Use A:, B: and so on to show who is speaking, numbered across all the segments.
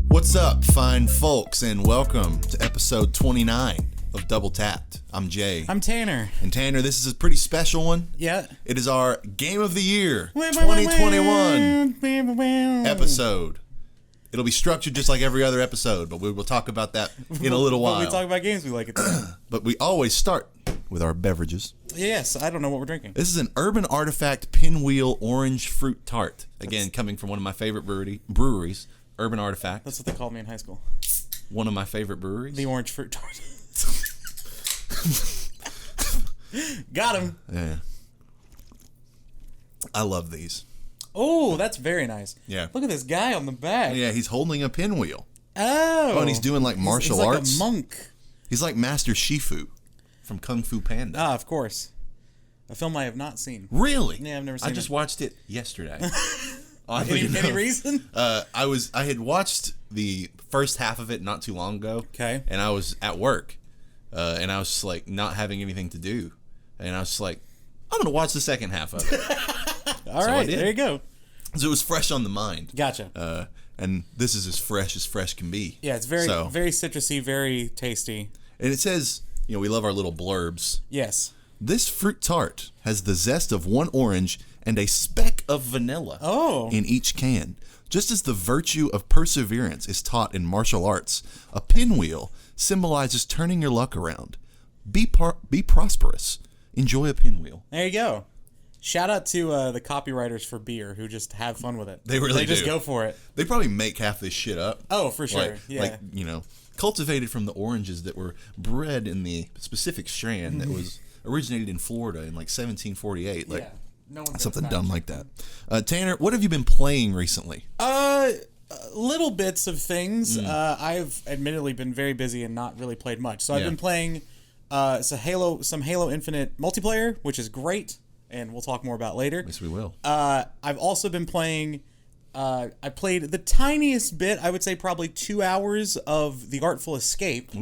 A: What's up, fine folks, and welcome to episode 29 of Double Tapped. I'm Jay.
B: I'm Tanner.
A: And Tanner, this is a pretty special one.
B: Yeah.
A: It is our Game of the Year 2021 episode. It'll be structured just like every other episode, but we will talk about that in a little while.
B: We talk about games we like it.
A: But we always start with our beverages.
B: Yes, I don't know what we're drinking.
A: This is an Urban Artifact Pinwheel Orange Fruit Tart. Again, coming from one of my favorite breweries, Urban Artifact.
B: That's what they called me in high school.
A: One of my favorite breweries.
B: The Orange Fruit Tart. Got him.
A: Yeah. I love these.
B: Oh, that's very nice.
A: Yeah.
B: Look at this guy on the back.
A: Yeah, he's holding a pinwheel.
B: Oh.
A: And he's doing like martial arts.
B: He's like a monk.
A: He's like Master Shifu from Kung Fu Panda.
B: Ah, of course. A film I have not seen.
A: Really?
B: Yeah, I've never seen it.
A: I just watched it yesterday.
B: Any reason?
A: I had watched the first half of it not too long ago.
B: Okay.
A: And I was at work. And I was just like not having anything to do. And I was just like, I'm going to watch the second half of it.
B: All right, there you go.
A: So it was fresh on the mind.
B: Gotcha.
A: And this is as fresh can be.
B: Yeah, it's very citrusy, very tasty.
A: And it says, we love our little blurbs.
B: Yes.
A: This fruit tart has the zest of one orange and a speck of vanilla in each can. Just as the virtue of perseverance is taught in martial arts, a pinwheel symbolizes turning your luck around. Be prosperous. Enjoy a pinwheel.
B: There you go. Shout out to the copywriters for beer who just have fun with it.
A: They really do.
B: They just go for it.
A: They probably make half this shit up.
B: Oh, for sure.
A: Cultivated from the oranges that were bred in the specific strand that was originated in Florida in like 1748. Like,
B: no
A: something dumb like that. Tanner, what have you been playing recently?
B: Little bits of things. I've admittedly been very busy and not really played much. So I've been playing some Halo Infinite multiplayer, which is great, and we'll talk more about later.
A: Yes, we will.
B: I've also been playing. I played the tiniest bit. I would say probably 2 hours of The Artful Escape,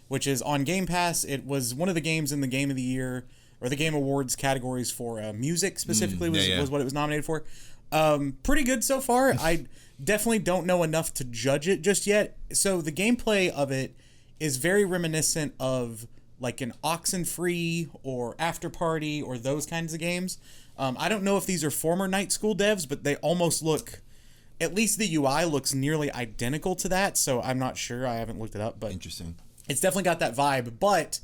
B: which is on Game Pass. It was one of the games in the Game of the Year or the Game Awards categories for music specifically was what it was nominated for. Pretty good so far. I definitely don't know enough to judge it just yet. So the gameplay of it is very reminiscent of like an Oxenfree or After Party or those kinds of games. I don't know if these are former Night School devs, but they almost look, at least the UI looks nearly identical to that, so I'm not sure. I haven't looked it up, but
A: interesting. It's
B: definitely got that vibe. But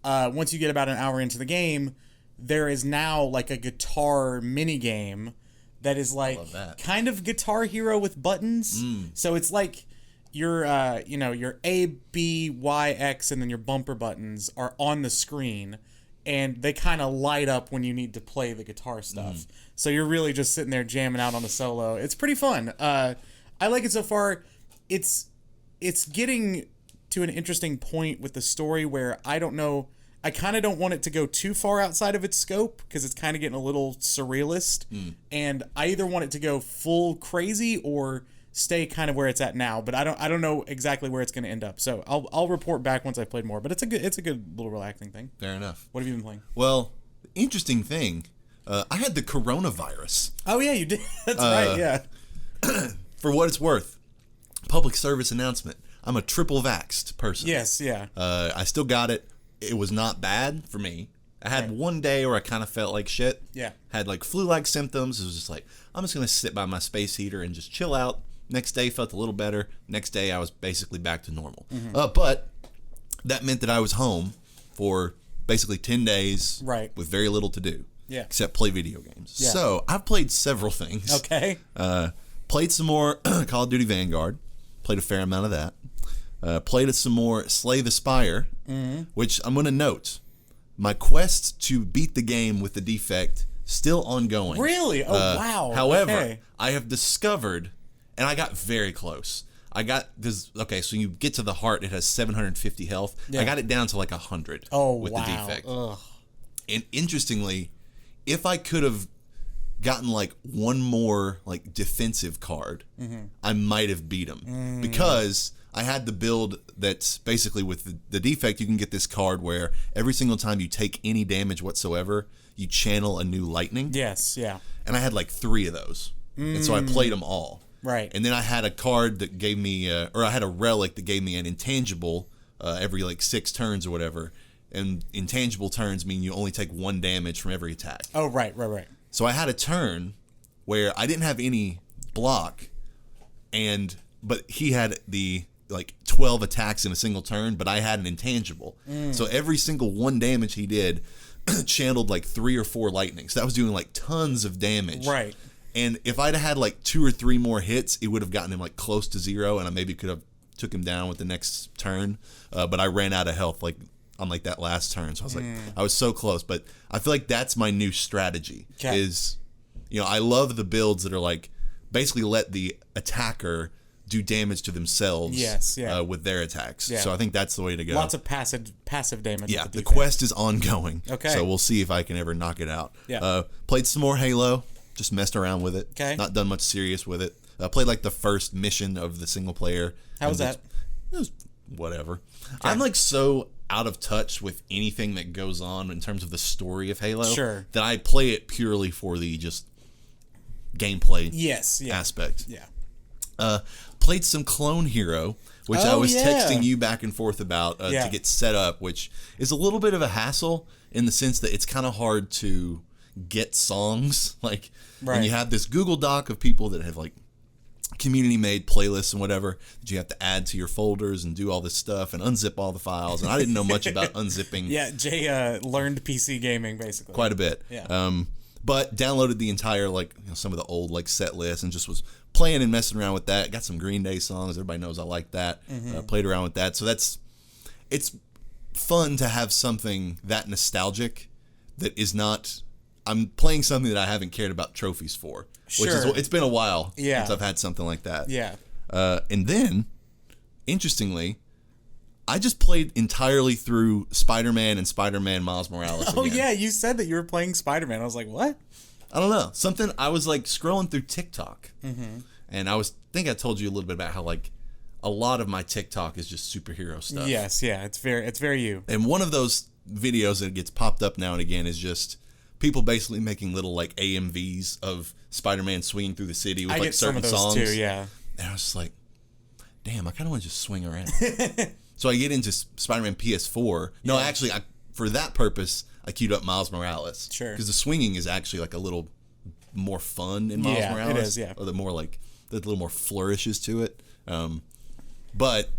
B: once you get about an hour into the game, there is now like a guitar mini game that is like kind of Guitar Hero with buttons. So it's like your A, B, Y, X, and then your bumper buttons are on the screen, and they kind of light up when you need to play the guitar stuff. So you're really just sitting there jamming out on the solo. It's pretty fun. I like it so far. It's getting to an interesting point with the story where I don't know. I kind of don't want it to go too far outside of its scope because it's kind of getting a little surrealist. And I either want it to go full crazy or stay kind of where it's at now, but I don't know exactly where it's going to end up. So I'll report back once I've played more. But it's a good little relaxing thing.
A: Fair enough.
B: What have you been playing?
A: Well, interesting thing. I had the coronavirus.
B: Oh yeah, you did. That's right. Yeah.
A: For what it's worth, public service announcement. I'm a triple vaxxed person.
B: Yes. Yeah.
A: I still got it. It was not bad for me. I had one day where I kind of felt like shit.
B: Yeah.
A: Had like flu-like symptoms. It was just like, I'm just going to sit by my space heater and just chill out. Next day felt a little better. Next day I was basically back to normal. But that meant that I was home for basically 10 days with very little to do.
B: Yeah.
A: Except play video games.
B: Yeah.
A: So I've played several things.
B: Okay.
A: Played some more Call of Duty Vanguard. Played a fair amount of that. Played some more Slay the Spire, which I'm going to note. My quest to beat the game with the defect still ongoing.
B: Really? Oh, wow.
A: However, I have discovered, and I got very close. So you get to the heart, it has 750 health. Yeah. I got it down to like 100 with the defect. Ugh. And interestingly, if I could have gotten like one more like defensive card, I might have beat him because I had the build that's basically with the defect. You can get this card where every single time you take any damage whatsoever, you channel a new lightning.
B: Yes, yeah.
A: And I had like 3 of those. And so I played them all.
B: Right.
A: And then I had a card that gave me, or I had a relic that gave me an intangible every like 6 turns or whatever. And intangible turns mean you only take 1 damage from every attack.
B: Oh, right.
A: So I had a turn where I didn't have any block, but he had the like 12 attacks in a single turn, but I had an intangible. So every single 1 damage he did channeled like 3 or 4 lightnings. So that was doing like tons of damage.
B: Right.
A: And if I'd had like 2 or 3 more hits, it would have gotten him like close to 0, and I maybe could have took him down with the next turn. But I ran out of health like on like that last turn, so I was like, I was so close. But I feel like that's my new strategy. Is, I love the builds that are like basically let the attacker do damage to themselves. With their attacks. So I think that's the way to go.
B: Lots of passive damage.
A: Yeah, the quest is ongoing.
B: Okay.
A: So we'll see if I can ever knock it out.
B: Yeah.
A: Played some more Halo. Just messed around with it.
B: Okay.
A: Not done much serious with it. Played like the first mission of the single player.
B: How was that?
A: It was whatever. Okay. I'm like so out of touch with anything that goes on in terms of the story of Halo.
B: Sure.
A: That I play it purely for the just gameplay aspect.
B: Yeah.
A: Played some Clone Hero, which I was texting you back and forth about to get set up, which is a little bit of a hassle in the sense that it's kind of hard to get songs, and you have this Google Doc of people that have like community made playlists and whatever that you have to add to your folders and do all this stuff and unzip all the files, and I didn't know much about unzipping.
B: Jay learned PC gaming basically
A: quite a bit. But downloaded the entire some of the old set lists and just was playing and messing around with that. Got some Green Day songs, everybody knows I like that. Played around with that, so it's fun to have something that nostalgic that is not. I'm playing something that I haven't cared about trophies for. Which is, it's been a while since I've had something like that.
B: Yeah.
A: And then, interestingly, I just played entirely through Spider-Man and Spider-Man Miles Morales again.
B: Yeah, you said that you were playing Spider-Man. I was like, what?
A: I don't know. I was scrolling through TikTok. And I think I told you a little bit about how a lot of my TikTok is just superhero stuff.
B: Yes, yeah. It's very you.
A: And one of those videos that gets popped up now and again is just people basically making little AMVs of Spider-Man swinging through the city with certain
B: some of those
A: songs.
B: Too, yeah.
A: And I was just like, damn, I kind of want to just swing around. So I get into Spider-Man PS4. No, actually, for that purpose, I queued up Miles Morales.
B: Sure.
A: Because the swinging is actually a little more fun in Miles Morales.
B: It is, yeah.
A: Or the more there's a little more flourishes to it. But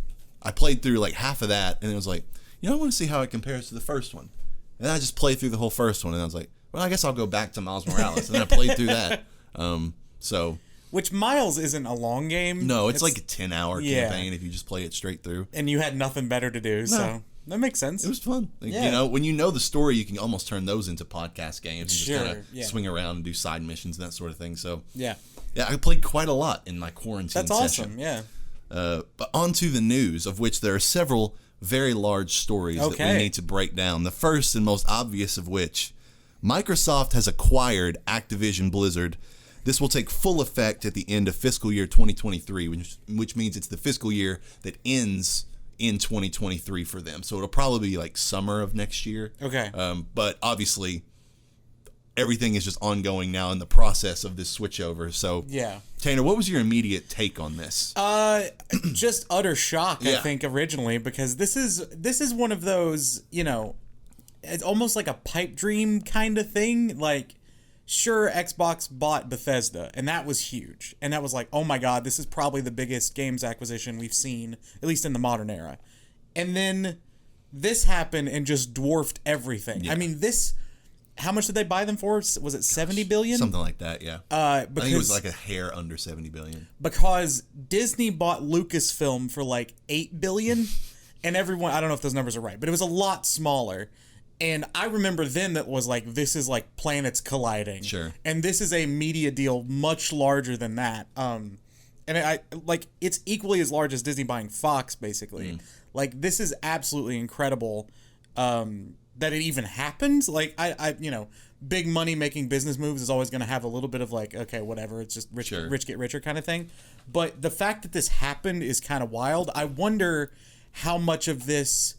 A: I played through half of that, and it was like, I want to see how it compares to the first one. And then I just played through the whole first one, and I was like, well, I guess I'll go back to Miles Morales. And then I played through that.
B: Which Miles isn't a long game.
A: No, it's like a 10-hour campaign if you just play it straight through.
B: And you had nothing better to do, so that makes sense.
A: It was fun. When you know the story, you can almost turn those into podcast games and just kind of swing around and do side missions and that sort of thing. So yeah, I played quite a lot in my quarantine session.
B: That's awesome, yeah.
A: But on to the news, of which there are several very large stories that we need to break down. The first and most obvious of which, Microsoft has acquired Activision Blizzard. This will take full effect at the end of fiscal year 2023, which means it's the fiscal year that ends in 2023 for them. So it'll probably be summer of next year.
B: Okay.
A: But obviously, everything is just ongoing now in the process of this switchover. So
B: yeah.
A: Tanner, what was your immediate take on this?
B: Just utter shock, I think, originally, because this is one of those, it's almost like a pipe dream kind of thing. Sure, Xbox bought Bethesda, and that was huge. And that was oh my god, this is probably the biggest games acquisition we've seen, at least in the modern era. And then this happened and just dwarfed everything. Yeah. I mean, how much did they buy them for? Was it $70 billion?
A: Something like that, yeah. I think it was a hair under $70 billion.
B: Because Disney bought Lucasfilm for $8 billion, and everyone, I don't know if those numbers are right, but it was a lot smaller. And I remember then that was this is planets colliding.
A: Sure.
B: And this is a media deal much larger than that. And it's equally as large as Disney buying Fox, basically. This is absolutely incredible that it even happened. big money making business moves is always going to have a little bit of like, okay, whatever, it's just rich get richer kind of thing. But the fact that this happened is kind of wild. I wonder how much of this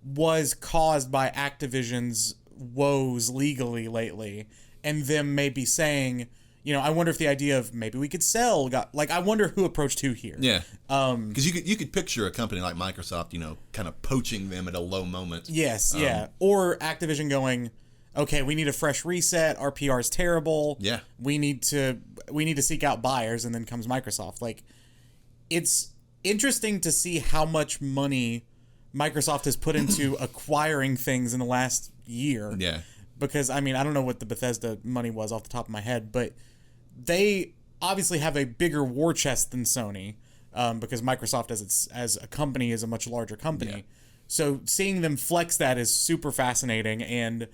B: was caused by Activision's woes legally lately, and them maybe saying, I wonder if the idea of maybe we could sell I wonder who approached who here.
A: Yeah. Because you could picture a company like Microsoft, kind of poaching them at a low moment.
B: Yes, yeah. Or Activision going, okay, we need a fresh reset. Our PR is terrible.
A: Yeah.
B: We need to seek out buyers, and then comes Microsoft. Like, it's interesting to see how much money Microsoft has put into acquiring things in the last year.
A: Yeah. Because,
B: I don't know what the Bethesda money was off the top of my head, but they obviously have a bigger war chest than Sony, because Microsoft as a company is a much larger company. Yeah. So seeing them flex that is super fascinating, and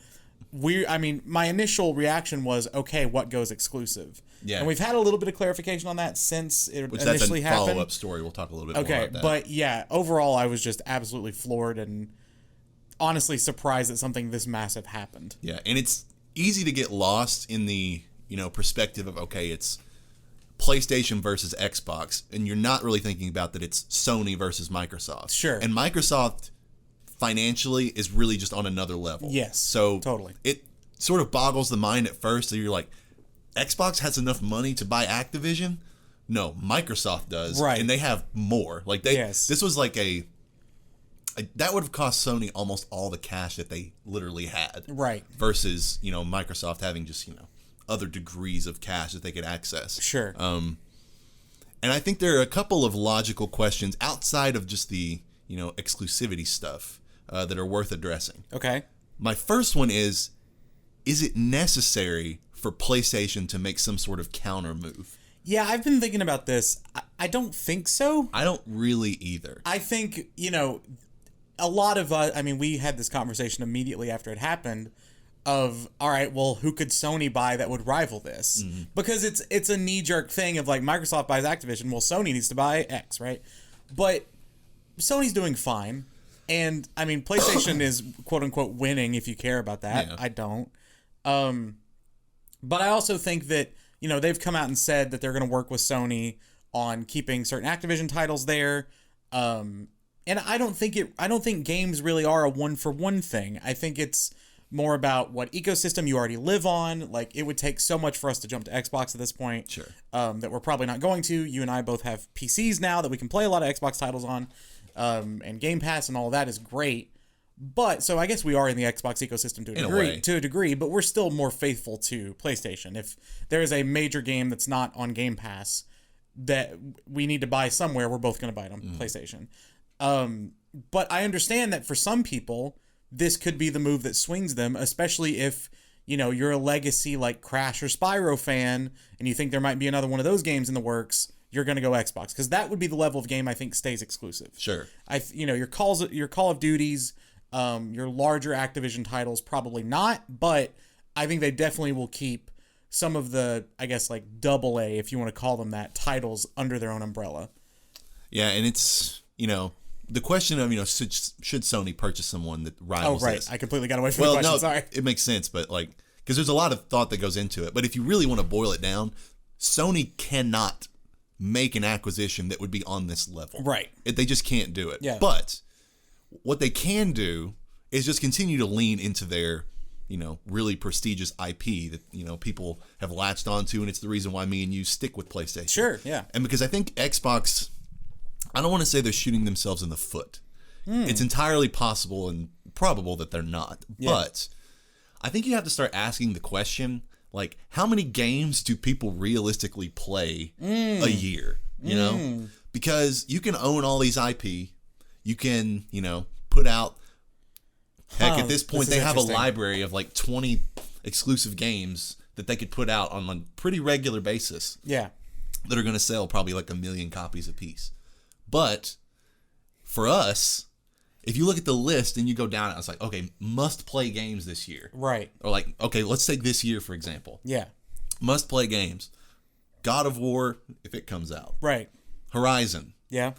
B: my initial reaction was, okay, what goes exclusive? Yeah. And we've had a little bit of clarification on that since it initially happened.
A: That's a follow-up story. We'll talk a little bit more about that.
B: But yeah, overall, I was just absolutely floored and honestly surprised that something this massive happened.
A: Yeah, and it's easy to get lost in the, perspective of, okay, it's PlayStation versus Xbox, and you're not really thinking about that it's Sony versus Microsoft.
B: Sure.
A: And Microsoft financially is really just on another level.
B: Yes.
A: So
B: totally.
A: It sort of boggles the mind at first that you're like, Xbox has enough money to buy Activision? No, Microsoft does.
B: Right.
A: And they have more. Like this was like that would have cost Sony almost all the cash that they literally had.
B: Right.
A: Versus, Microsoft having just, other degrees of cash that they could access.
B: Sure.
A: And I think there are a couple of logical questions outside of just the, exclusivity stuff that are worth addressing.
B: Okay.
A: My first one is it necessary for PlayStation to make some sort of counter move?
B: Yeah, I've been thinking about this. I don't think so.
A: I don't really either.
B: I think, a lot of us, we had this conversation immediately after it happened of, all right, well, who could Sony buy that would rival this? Mm-hmm. Because it's a knee-jerk thing of like, Microsoft buys Activision, well, Sony needs to buy X, right? But Sony's doing fine. And, PlayStation is, quote-unquote, winning, if you care about that. Yeah. I don't. But I also think that, they've come out and said that they're going to work with Sony on keeping certain Activision titles there. And I don't think games really are a one-for-one thing. I think it's more about what ecosystem you already live on. Like, it would take so much for us to jump to Xbox at this point.
A: Sure.
B: That we're probably not going to. You and I both have PCs now that we can play a lot of Xbox titles on. And Game Pass and all of that is great. But, so I guess we are in the Xbox ecosystem to a degree, but we're still more faithful to PlayStation. If there is a major game that's not on Game Pass that we need to buy somewhere, we're both going to buy it on PlayStation. But I understand that for some people, this could be the move that swings them, especially if, you're a legacy like Crash or Spyro fan and you think there might be another one of those games in the works, you're going to go Xbox, because that would be the level of game I think stays exclusive.
A: Sure.
B: Your Call of Duties, your larger Activision titles, probably not, but I think they definitely will keep some of the, I guess, like AA, if you want to call them that, titles under their own umbrella.
A: Yeah, and it's, the question of, should Sony purchase someone that rivals
B: this? Oh, right.
A: This?
B: I completely got away from the question.
A: No,
B: sorry.
A: It makes sense, but because there's a lot of thought that goes into it. But if you really want to boil it down, Sony cannot make an acquisition that would be on this level.
B: Right.
A: They just can't do it.
B: Yeah.
A: But what they can do is just continue to lean into their, really prestigious IP that, people have latched onto, and it's the reason why me and you stick with PlayStation.
B: Sure, yeah.
A: And because I think Xbox, I don't want to say they're shooting themselves in the foot. It's entirely possible and probable that they're not. Yeah. But I think you have to start asking the question, like, how many games do people realistically play a year? Because you can own all these IP. You can, put out, heck, at this point, they have a library of like 20 exclusive games that they could put out on a pretty regular basis.
B: Yeah.
A: That are going to sell probably like 1 million copies a piece. But for us, if you look at the list and you go down, it's like, okay, must play games this year.
B: Right.
A: Or like, okay, let's take this year, for example.
B: Yeah.
A: Must play games. God of War, if it comes out.
B: Right.
A: Horizon.
B: Yeah.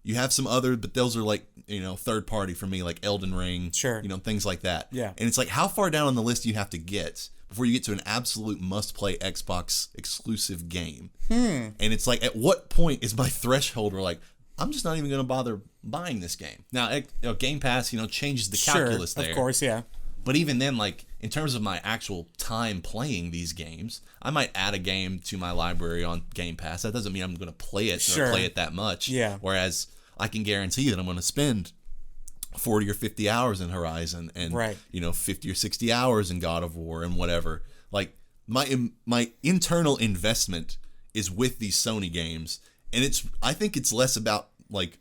A: You have some other, but those are like, third party for me, like Elden Ring.
B: Sure.
A: Things like that.
B: Yeah.
A: And it's like, how far down on the list do you have to get before you get to an absolute must-play Xbox exclusive game. And it's like, at what point is my threshold where like, I'm just not even going to bother buying this game? Now, Game Pass, changes the calculus there.
B: Of course, yeah.
A: But even then, like, in terms of my actual time playing these games, I might add a game to my library on Game Pass. That doesn't mean I'm going to play it or play it that much.
B: Yeah.
A: Whereas I can guarantee that I'm going to spend 40 or 50 hours in Horizon and, 50 or 60 hours in God of War and whatever. Like, my internal investment is with these Sony games. And I think it's less about, like,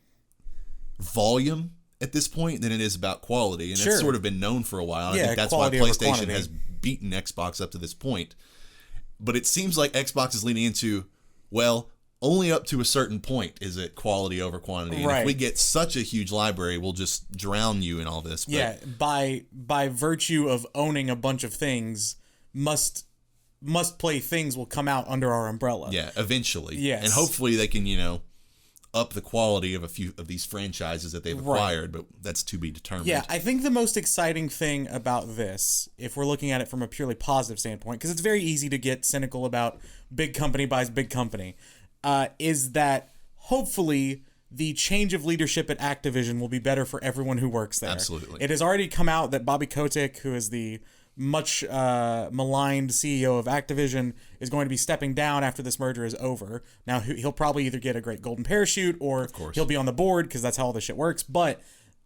A: volume at this point than it is about quality, and it's sort of been known for a while. I think that's why PlayStation has beaten Xbox up to this point. But it seems like Xbox is leaning into, well, only up to a certain point is it quality over quantity. And if we get such a huge library, we'll just drown you in all this. But
B: by virtue of owning a bunch of things, must play things will come out under our umbrella.
A: Yeah, eventually.
B: Yes.
A: And hopefully they can, up the quality of a few of these franchises that they've acquired, but that's to be determined.
B: Yeah, I think the most exciting thing about this, if we're looking at it from a purely positive standpoint, because it's very easy to get cynical about big company buys big company, is that hopefully the change of leadership at Activision will be better for everyone who works there.
A: Absolutely.
B: It has already come out that Bobby Kotick, who is the much maligned CEO of Activision, is going to be stepping down after this merger is over. Now, he'll probably either get a great golden parachute or he'll be on the board, because that's how all this shit works. But,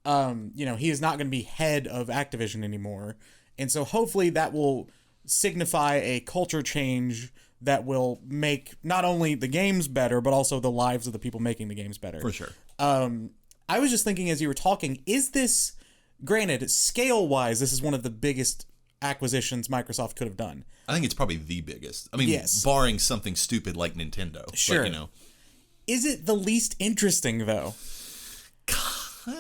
B: he is not going to be head of Activision anymore. And so hopefully that will signify a culture change that will make not only the games better, but also the lives of the people making the games better.
A: For sure.
B: I was just thinking as you were talking, is this, granted, scale-wise, this is one of the biggest acquisitions Microsoft could have done.
A: I think it's probably the biggest. I mean, barring something stupid like Nintendo.
B: Sure.
A: But,
B: Is it the least interesting, though?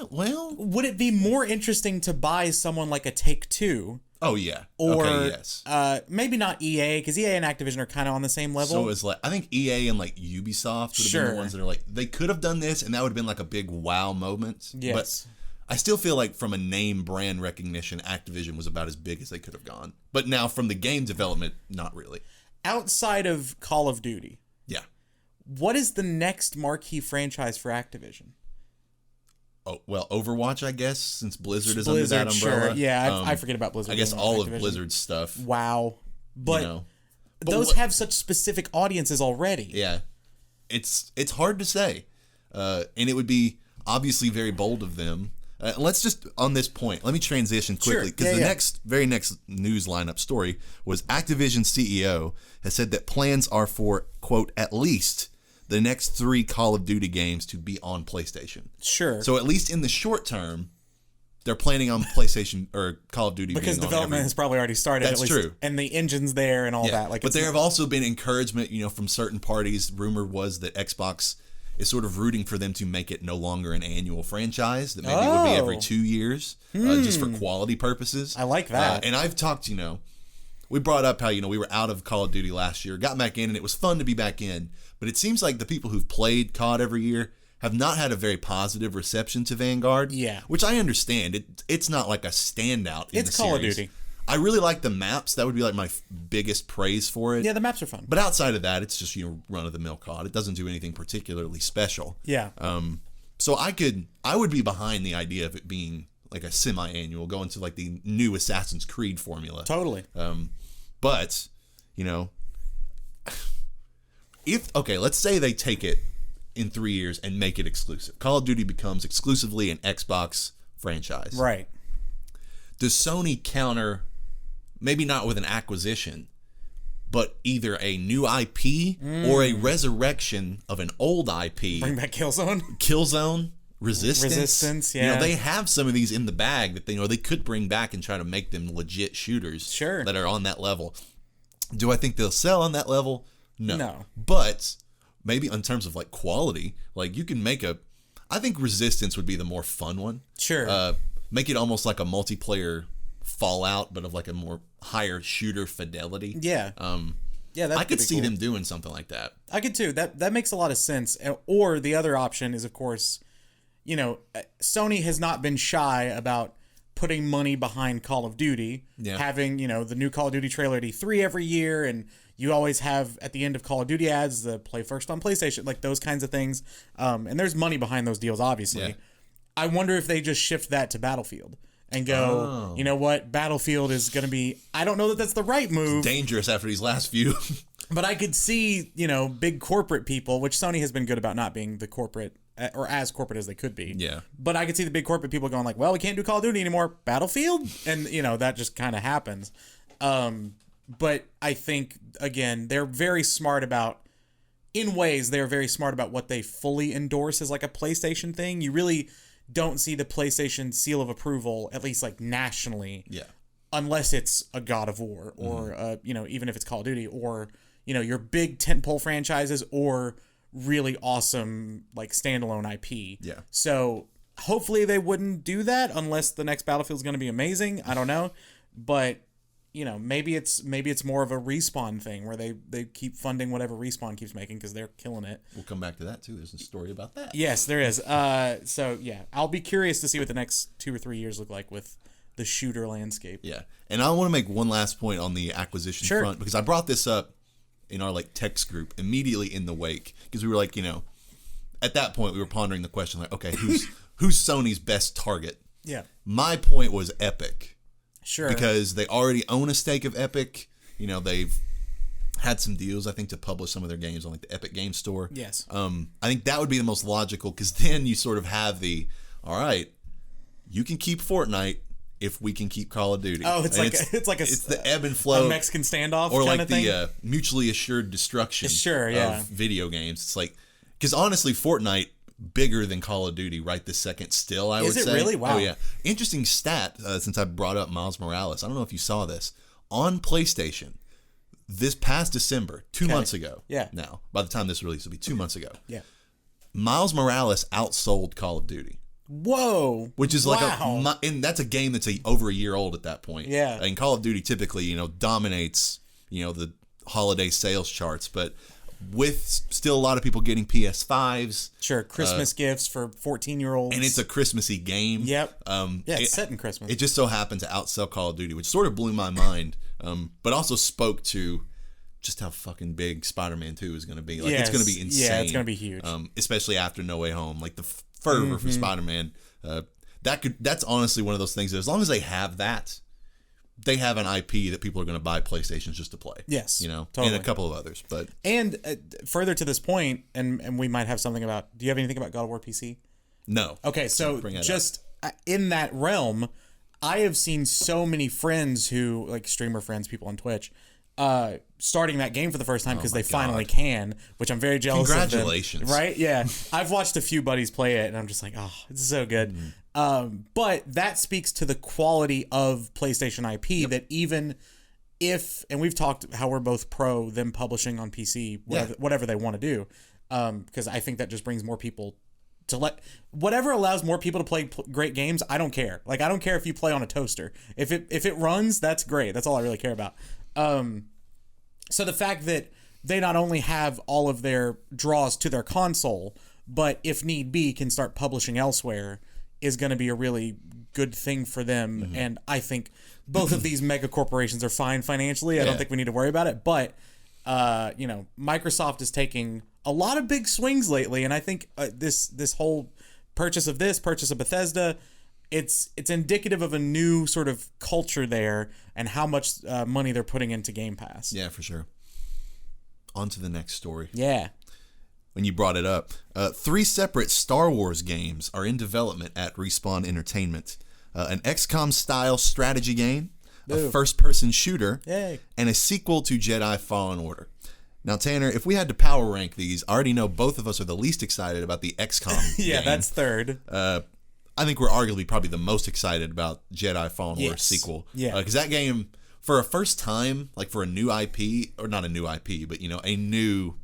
A: Well,
B: would it be more interesting to buy someone like a Take-Two?
A: Oh, yeah.
B: Or,
A: yes.
B: Maybe not EA, because EA and Activision are kind of on the same level.
A: So it's like, I think EA and like Ubisoft would have been the ones that are like, they could have done this and that would have been like a big wow moment.
B: Yes.
A: But I still feel like from a name brand recognition, Activision was about as big as they could have gone. But now from the game development, not really.
B: Outside of Call of Duty.
A: Yeah.
B: What is the next marquee franchise for Activision?
A: Oh, well, Overwatch, I guess, since Blizzard is under that umbrella.
B: Sure. Yeah, I forget about Blizzard.
A: I guess all of Blizzard's stuff.
B: Wow. But, those have such specific audiences already.
A: Yeah. It's hard to say. And it would be obviously very bold of them. Let's just, on this point, let me transition quickly, because the very next news lineup story was Activision CEO has said that plans are for, quote, at least the next 3 Call of Duty games to be on PlayStation.
B: Sure.
A: So at least in the short term, they're planning on PlayStation or Call of Duty
B: because
A: being
B: development has probably already started.
A: That's
B: at least,
A: true.
B: And the engine's there and all that.
A: But there have also been encouragement, from certain parties. Rumor was that Xbox is sort of rooting for them to make it no longer an annual franchise, that maybe it would be every 2 years, just for quality purposes.
B: I like that.
A: And I've talked, we brought up how, we were out of Call of Duty last year, got back in, and it was fun to be back in. But it seems like the people who've played COD every year have not had a very positive reception to Vanguard.
B: Yeah.
A: Which I understand. It's not like a standout in the series.
B: It's Call of Duty.
A: I really like the maps. That would be like my biggest praise for it.
B: Yeah, the maps are fun.
A: But outside of that, it's just, run-of-the-mill COD. It doesn't do anything particularly special.
B: Yeah.
A: So I would be behind the idea of it being like a semi-annual, going to like the new Assassin's Creed formula.
B: Totally.
A: But, let's say they take it in 3 years and make it exclusive. Call of Duty becomes exclusively an Xbox franchise.
B: Right.
A: Does Sony counter, maybe not with an acquisition, but either a new IP or a resurrection of an old IP?
B: Bring back Killzone?
A: Killzone, Resistance,
B: yeah.
A: They have some of these in the bag that they could bring back and try to make them legit shooters.
B: Sure.
A: That are on that level. Do I think they'll sell on that level?
B: No.
A: But maybe in terms of like quality, like you can make I think Resistance would be the more fun one.
B: Sure.
A: Make it almost like a multiplayer Fallout, but of like a more higher shooter fidelity.
B: Yeah. Yeah,
A: I could see them doing something like that.
B: I could too. That makes a lot of sense. Or the other option is, of course, Sony has not been shy about putting money behind Call of Duty, having, the new Call of Duty trailer at E3 every year, and you always have at the end of Call of Duty ads the play first on PlayStation, like those kinds of things. And there's money behind those deals, obviously. Yeah. I wonder if they just shift that to Battlefield and go, you know what, Battlefield is going to be, I don't know that that's the right move.
A: It's dangerous after these last few.
B: But I could see, big corporate people, which Sony has been good about not being the corporate, or as corporate as they could be.
A: Yeah.
B: But I could see the big corporate people going like, well, we can't do Call of Duty anymore. Battlefield? And, that just kind of happens. But I think, again, they're very smart about, in ways, they're very smart about what they fully endorse as like a PlayStation thing. You really don't see the PlayStation seal of approval, at least like nationally.
A: Yeah.
B: Unless it's a God of War or, even if it's Call of Duty or, your big tentpole franchises or really awesome like standalone IP.
A: Yeah.
B: So hopefully they wouldn't do that unless the next Battlefield is going to be amazing. I don't know, but maybe it's more of a Respawn thing where they keep funding whatever Respawn keeps making because they're killing it.
A: We'll come back to that too. There's a story about that.
B: Yes, there is. So yeah, I'll be curious to see what the next 2 or 3 years look like with the shooter landscape.
A: Yeah, and I want to make one last point on the acquisition front because I brought this up in our like text group immediately in the wake because we were like, at that point we were pondering the question like, okay, who's Sony's best target?
B: Yeah.
A: My point was Epic.
B: Sure.
A: Because they already own a stake of Epic. They've had some deals, I think, to publish some of their games on like the Epic Game Store.
B: Yes.
A: I think that would be the most logical because then you sort of have all right, you can keep Fortnite if we can keep Call of Duty.
B: Oh, it's
A: the ebb and flow,
B: a Mexican standoff,
A: or
B: kind
A: like
B: of thing?
A: the mutually assured destruction. Of video games. It's like because honestly, Fortnite bigger than Call of Duty right this second. Still, I would say.
B: Is it really? Wow.
A: Oh yeah. Interesting stat. Since I brought up Miles Morales, I don't know if you saw this on PlayStation. This past December, 2 months ago.
B: Yeah.
A: Now, by the time this release, it'll be 2 months ago.
B: Yeah.
A: Miles Morales outsold Call of Duty.
B: Whoa!
A: Which is like and that's a game that's over a year old at that point.
B: Yeah.
A: And Call of Duty typically, dominates, the holiday sales charts, but with still a lot of people getting PS5s.
B: Sure, Christmas gifts for 14-year-olds.
A: And it's a Christmassy game.
B: Yep. It's set in Christmas.
A: It just so happened to outsell Call of Duty, which sort of blew my mind, but also spoke to just how fucking big Spider-Man 2 is going to be. Like, it's going to be insane.
B: Yeah, it's going to be huge.
A: Especially after No Way Home. Like, the fervor for Spider-Man. That's honestly one of those things that as long as they have that, they have an IP that people are going to buy PlayStations just to play.
B: Yes,
A: totally. And a couple of others.
B: And further to this point, and we might have something about, do you have anything about God of War PC?
A: No.
B: Okay, so just in that realm, I have seen so many friends who, like streamer friends, people on Twitch, starting that game for the first time because they finally can, which I'm very jealous of.
A: Congratulations.
B: Right? Yeah. I've watched a few buddies play it, and I'm just like, oh, it's so good. But that speaks to the quality of PlayStation IP that even if, and we've talked how we're both pro them publishing on PC, whatever they want to do, because I think that just brings more people to whatever allows more people to play great games. I don't care. Like, I don't care if you play on a toaster. If it runs, that's great. That's all I really care about. So the fact that they not only have all of their draws to their console, but if need be can start publishing elsewhere is going to be a really good thing for them. And I think both of these mega corporations are fine financially. I don't think we need to worry about it. But, Microsoft is taking a lot of big swings lately. And I think this whole purchase of Bethesda, it's indicative of a new sort of culture there and how much money they're putting into Game Pass.
A: Yeah, for sure. On to the next story.
B: Yeah.
A: When you brought it up, 3 separate Star Wars games are in development at Respawn Entertainment. An XCOM-style strategy game, a first-person shooter, and a sequel to Jedi Fallen Order. Now, Tanner, if we had to power rank these, I already know both of us are the least excited about the XCOM game.
B: That's third.
A: I think we're arguably probably the most excited about Jedi Fallen Order sequel. Yeah. Because that game, for a first time, like for a new IP, or not a new IP, but, a new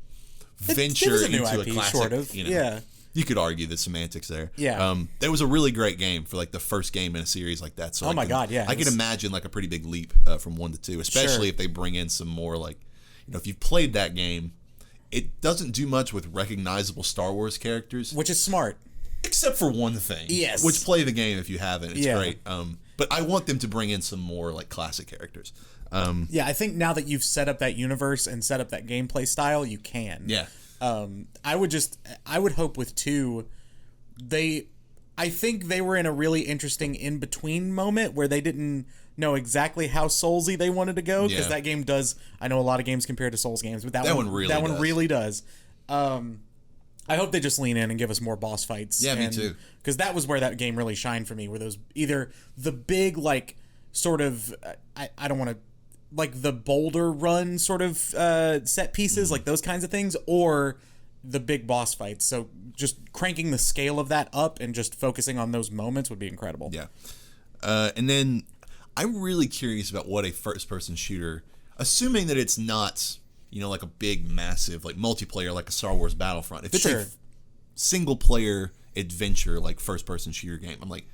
A: venture into a classic.
B: Sort of. Yeah.
A: You could argue the semantics there.
B: Yeah.
A: It was a really great game for like the first game in a series like that. So
B: God, yeah.
A: I can imagine like a pretty big leap from 1 to 2, especially if they bring in some more like, if you've played that game, it doesn't do much with recognizable Star Wars characters.
B: Which is smart.
A: Except for one thing.
B: Yes.
A: Which play the game if you haven't. It's great. But I want them to bring in some more like classic characters.
B: Yeah, I think now that you've set up that universe and set up that gameplay style, you can.
A: Yeah.
B: I would hope with 2, I think they were in a really interesting in-between moment where they didn't know exactly how Soulsy they wanted to go, because that game does, I know a lot of games compared to Souls games, but that one really does. I hope they just lean in and give us more boss fights.
A: Yeah, me too.
B: Because that was where that game really shined for me, were those either the big, like, sort of, I don't want to, like the boulder run sort of set pieces, like those kinds of things, or the big boss fights. So just cranking the scale of that up and just focusing on those moments would be incredible.
A: Yeah. And then I'm really curious about what a first-person shooter, assuming that it's not, you know, like a big, massive, like multiplayer, like a Star Wars Battlefront. If it's a single-player adventure, like first-person shooter game, I'm like,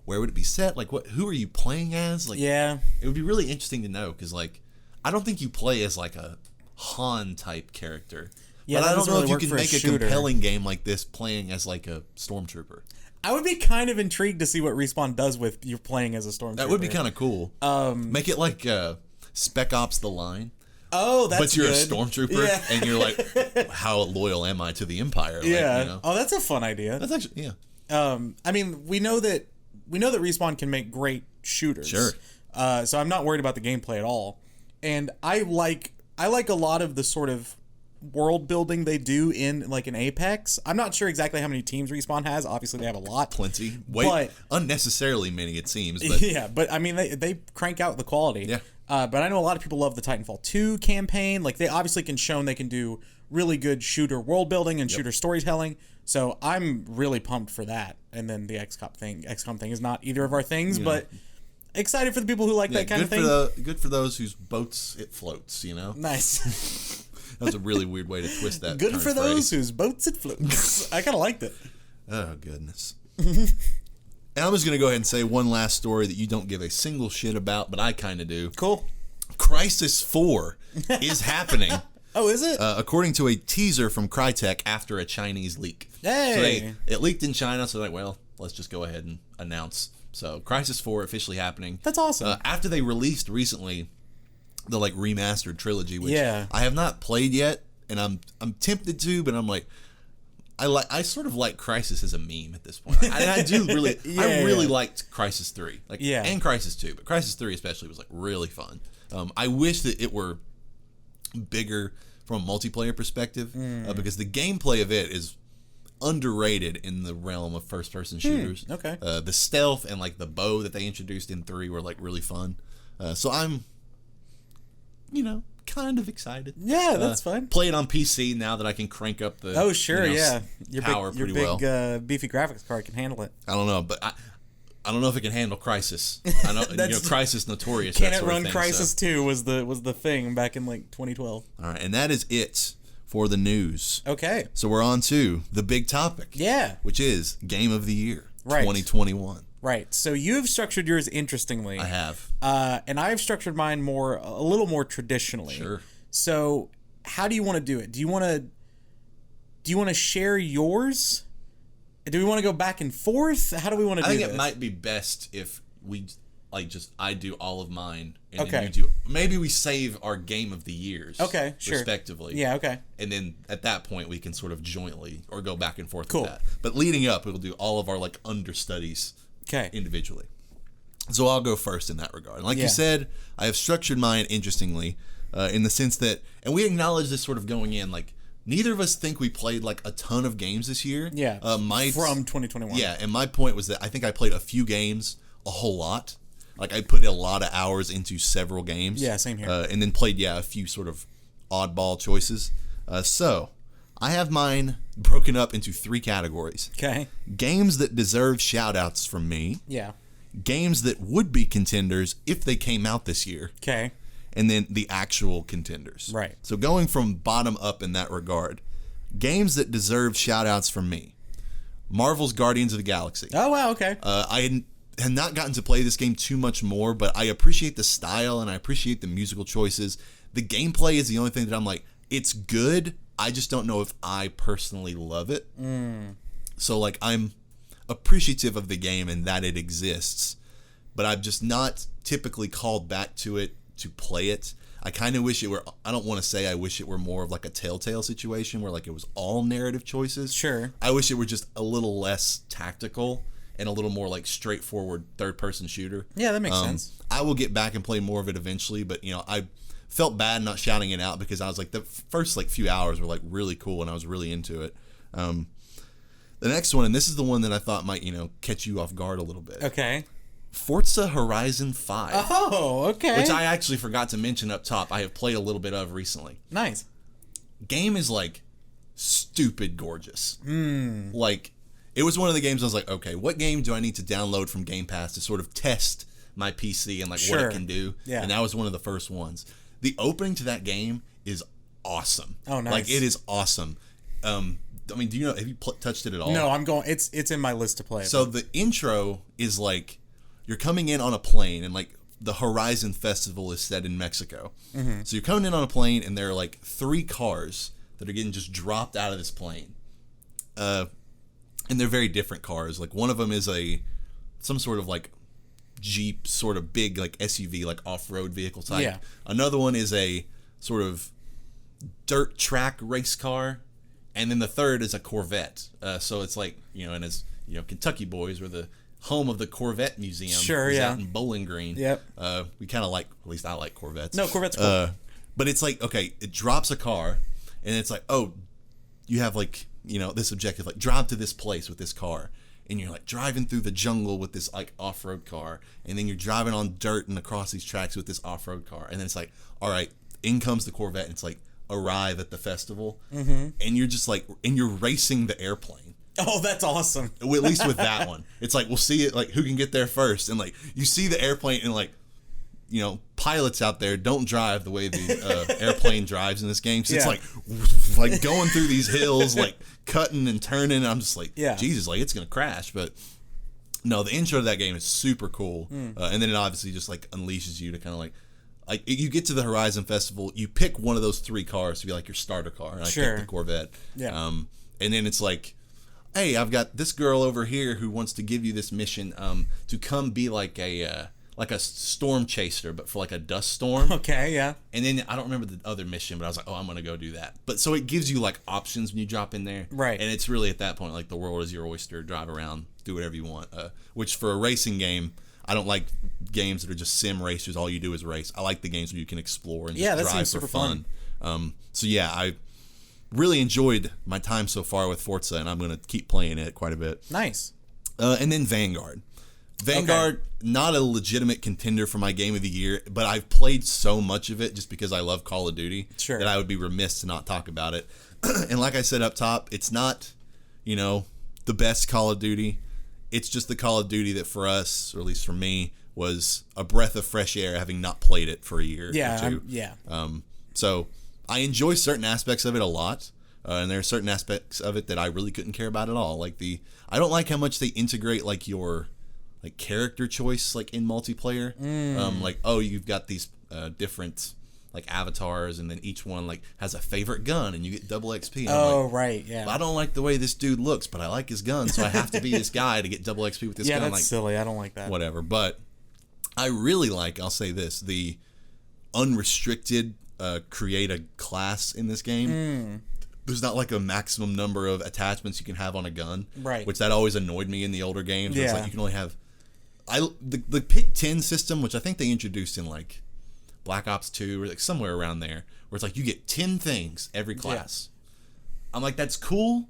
A: where would it be set? Like, who are you playing as? Like,
B: yeah,
A: it would be really interesting to know, because like, I don't think you play as like a Han type character.
B: Yeah,
A: but I don't know
B: really
A: if you can make a
B: shooter.
A: compelling game like this playing as like a stormtrooper.
B: I would be kind of intrigued to see what Respawn does with you playing as a stormtrooper.
A: That would be kind of cool. Make it like Spec Ops: The Line.
B: Oh, that's
A: But you're
B: good.
A: a stormtrooper, and you're like, how loyal am I to the Empire? Like,
B: Yeah.
A: You know?
B: Oh, that's a fun idea.
A: That's actually, yeah.
B: I mean, we know that Respawn can make great shooters.
A: Sure.
B: So I'm not worried about the gameplay at all. And I like a lot of the sort of world building they do in like an Apex. I'm not sure exactly how many teams Respawn has. Obviously they have a lot.
A: Plenty. Unnecessarily many, it seems. But.
B: Yeah, but I mean they crank out the quality.
A: Yeah.
B: But I know a lot of people love the Titanfall 2 campaign. Like, they obviously can show they can do really good shooter world building and shooter storytelling. So I'm really pumped for that. And then the XCOM thing is not either of our things, but excited for the people who like that kind of thing.
A: Good for those whose boats it floats, you know?
B: Nice.
A: That was a really weird way to twist that.
B: Good for those whose boats it floats. I kind of liked it.
A: Oh, goodness. And I'm just going to go ahead and say one last story that you don't give a single shit about, but I kind of do.
B: Cool.
A: Crysis 4 is happening.
B: Oh, is it?
A: According to a teaser from Crytek after a Chinese leak.
B: Hey!
A: So it leaked in China, so they're like, well, let's just go ahead and announce. So Crysis 4 officially happening.
B: That's awesome.
A: After they released recently the like remastered trilogy, which I have not played yet, and I'm tempted to, but I'm like, I sort of like Crysis as a meme at this point. I do really, I really liked Crysis 3, and Crysis 2, but Crysis 3 especially was like really fun. I wish that it were bigger from a multiplayer perspective, because the gameplay of it is underrated in the realm of first-person shooters.
B: Okay.
A: The stealth and like the bow that they introduced in 3 were like really fun. So I'm, kind of excited.
B: Yeah, that's fine.
A: Play it on PC now that I can crank up the
B: your
A: power
B: big,
A: pretty well.
B: Beefy graphics card can handle it.
A: I don't know, but I don't know if it can handle Crysis. I know Crysis notorious.
B: Can it run Crysis 2 was the thing back in like 2012.
A: All right, and that is it for the news.
B: Okay.
A: So we're on to the big topic.
B: Yeah.
A: Which is Game of the Year 2021.
B: Right. So you've structured yours interestingly.
A: I have.
B: And I've structured mine a little more traditionally.
A: Sure.
B: So how do you want to do it? Do you want to share yours? Do we want to go back and forth? How do we want to do this?
A: I think it might be best if we I do all of mine, and
B: okay.
A: then you do. Maybe we save our Game of the Years.
B: Okay, sure.
A: Respectively.
B: Yeah. Okay.
A: And then at that point we can sort of jointly or go back and forth
B: cool.
A: with that. But leading up, we'll do all of our like understudies.
B: Okay.
A: Individually. So I'll go first in that regard. And like you said, I have structured mine interestingly, in the sense that, and we acknowledge this sort of going in, like neither of us think we played like a ton of games this year.
B: Yeah. From 2021.
A: Yeah, and my point was that I think I played a few games a whole lot. Like I put a lot of hours into several games.
B: Yeah, same here.
A: And then played a few sort of oddball choices. So I have mine broken up into 3 categories.
B: Okay.
A: Games that deserve shout-outs from me.
B: Yeah.
A: Games that would be contenders if they came out this year.
B: Okay.
A: And then the actual contenders.
B: Right.
A: So going from bottom up in that regard, games that deserve shout-outs from me. Marvel's Guardians of the Galaxy.
B: Oh, wow, okay.
A: I had not gotten to play this game too much more, but I appreciate the style and I appreciate the musical choices. The gameplay is the only thing that I'm like, it's good, I just don't know if I personally love it. So like I'm appreciative of the game and that it exists, but I've just not typically called back to it to play it. I kind of wish it were, I don't want to say I wish it were more of like a Telltale situation where like it was all narrative choices.
B: Sure.
A: I wish it were just a little less tactical and a little more like straightforward third-person shooter.
B: Yeah, that makes sense.
A: I will get back and play more of it eventually, but you know, I felt bad not shouting it out because I was like, the first like few hours were like really cool and I was really into it. The next one, and this is the one that I thought might, you know, catch you off guard a little bit.
B: Okay.
A: Forza Horizon 5.
B: Oh, okay.
A: Which I actually forgot to mention up top. I have played a little bit of recently.
B: Nice.
A: Game is like stupid gorgeous. Like, it was one of the games I was like, okay, what game do I need to download from Game Pass to sort of test my PC and like what it can do?
B: Yeah.
A: And that was one of the first ones. The opening to that game is awesome.
B: Oh, nice.
A: Like, it is awesome. I mean, do you know, have you touched it at all?
B: No, I'm going, it's in my list to play.
A: So the intro is like, you're coming in on a plane, and like the Horizon Festival is set in Mexico. Mm-hmm. So you're coming in on a plane, and there are like 3 cars that are getting just dropped out of this plane. And they're very different cars. Like one of them is some sort of like Jeep, sort of big like SUV, like off-road vehicle type.
B: Yeah.
A: Another one is a sort of dirt track race car, and then the third is a Corvette. So it's like, you know, and as you know, Kentucky boys were the home of the Corvette Museum.
B: Sure,
A: it's
B: yeah.
A: out in Bowling Green.
B: Yep.
A: We kind of like, at least I like Corvettes.
B: No, Corvette's cool.
A: But it's like, okay, it drops a car, and it's like, oh, you have like, you know, this objective, like drive to this place with this car. And you're like driving through the jungle with this like off-road car, and then you're driving on dirt and across these tracks with this off-road car. And then it's like, all right, in comes the Corvette, and it's like, arrive at the festival. Mm-hmm. And you're just like, and you're racing the airplane.
B: Oh, that's awesome.
A: At least with that one. It's like, we'll see it, like, who can get there first. And, like, you see the airplane, and, like, you know, pilots out there don't drive the way the airplane drives in this game. So it's, like, going through these hills, like, cutting and turning. And I'm just like, Jesus, like, it's going to crash. But, no, the intro to that game is super cool. And then it obviously just, like, unleashes you to kind of, like, you get to the Horizon Festival, you pick one of those 3 cars to be, like, your starter car. And I picked the Corvette. Yeah. And then it's, like, hey, I've got this girl over here who wants to give you this mission to come be like a storm chaser, but for like a dust storm.
B: Okay, yeah.
A: And then I don't remember the other mission, but I was like, oh, I'm going to go do that. But so it gives you like options when you drop in there.
B: Right.
A: And it's really at that point, like the world is your oyster, drive around, do whatever you want. Which for a racing game, I don't like games that are just sim racers, all you do is race. I like the games where you can explore and just drive for fun. So yeah, I really enjoyed my time so far with Forza, and I'm going to keep playing it quite a bit.
B: Nice.
A: And then Vanguard. Vanguard, not a legitimate contender for my game of the year, but I've played so much of it just because I love Call of Duty that I would be remiss to not talk about it. And like I said up top, it's not, you know, the best Call of Duty. It's just the Call of Duty that for us, or at least for me, was a breath of fresh air having not played it for a year or two. So I enjoy certain aspects of it a lot, and there are certain aspects of it that I really couldn't care about at all. Like I don't like how much they integrate like your like character choice like in multiplayer. Like, oh, you've got these different like avatars, and then each one like has a favorite gun, and you get double XP. And
B: right, yeah.
A: I don't like the way this dude looks, but I like his gun, so I have to be this guy to get double XP with this gun.
B: Yeah, that's
A: like,
B: silly. I don't like that.
A: Whatever, but I really like. I'll say this: the unrestricted create a class in this game. There's not like a maximum number of attachments you can have on a gun,
B: right?
A: Which that always annoyed me in the older games. Yeah, it's like you can only have the pick 10 system, which I think they introduced in like Black Ops 2 or like somewhere around there, where it's like you get 10 things every class. Yeah. I'm like, that's cool,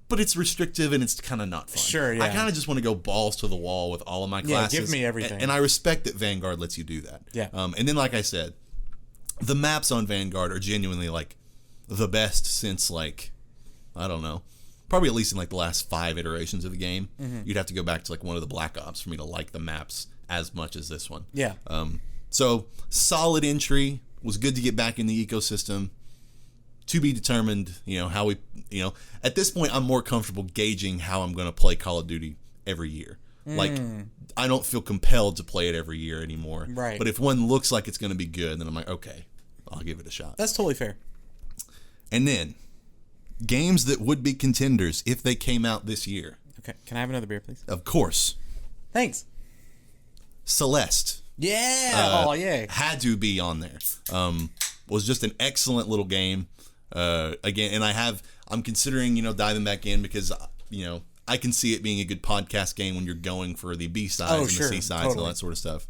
A: but it's restrictive and it's kind of not fun.
B: Sure, yeah.
A: I kind of just want to go balls to the wall with all of my classes.
B: Yeah, give me everything.
A: And I respect that Vanguard lets you do that.
B: Yeah.
A: And then, like I said, the maps on Vanguard are genuinely like the best since like, I don't know, probably at least in like the last 5 iterations of the game. You'd have to go back to like one of the Black Ops for me to like the maps as much as this one.
B: Yeah.
A: So solid entry. Was good to get back in the ecosystem. To be determined, you know, how we, you know, at this point I'm more comfortable gauging how I'm going to play Call of Duty every year. Like, I don't feel compelled to play it every year anymore.
B: Right.
A: But if one looks like it's going to be good, then I'm like, okay, I'll give it a shot.
B: That's totally fair.
A: And then, games that would be contenders if they came out this year.
B: Okay. Can I have another beer, please?
A: Of course.
B: Thanks.
A: Celeste.
B: Yeah. Oh, yeah.
A: Had to be on there. Was just an excellent little game. Again, and I'm considering, diving back in because, I can see it being a good podcast game when you're going for the B-sides and the C-sides and all that sort of stuff.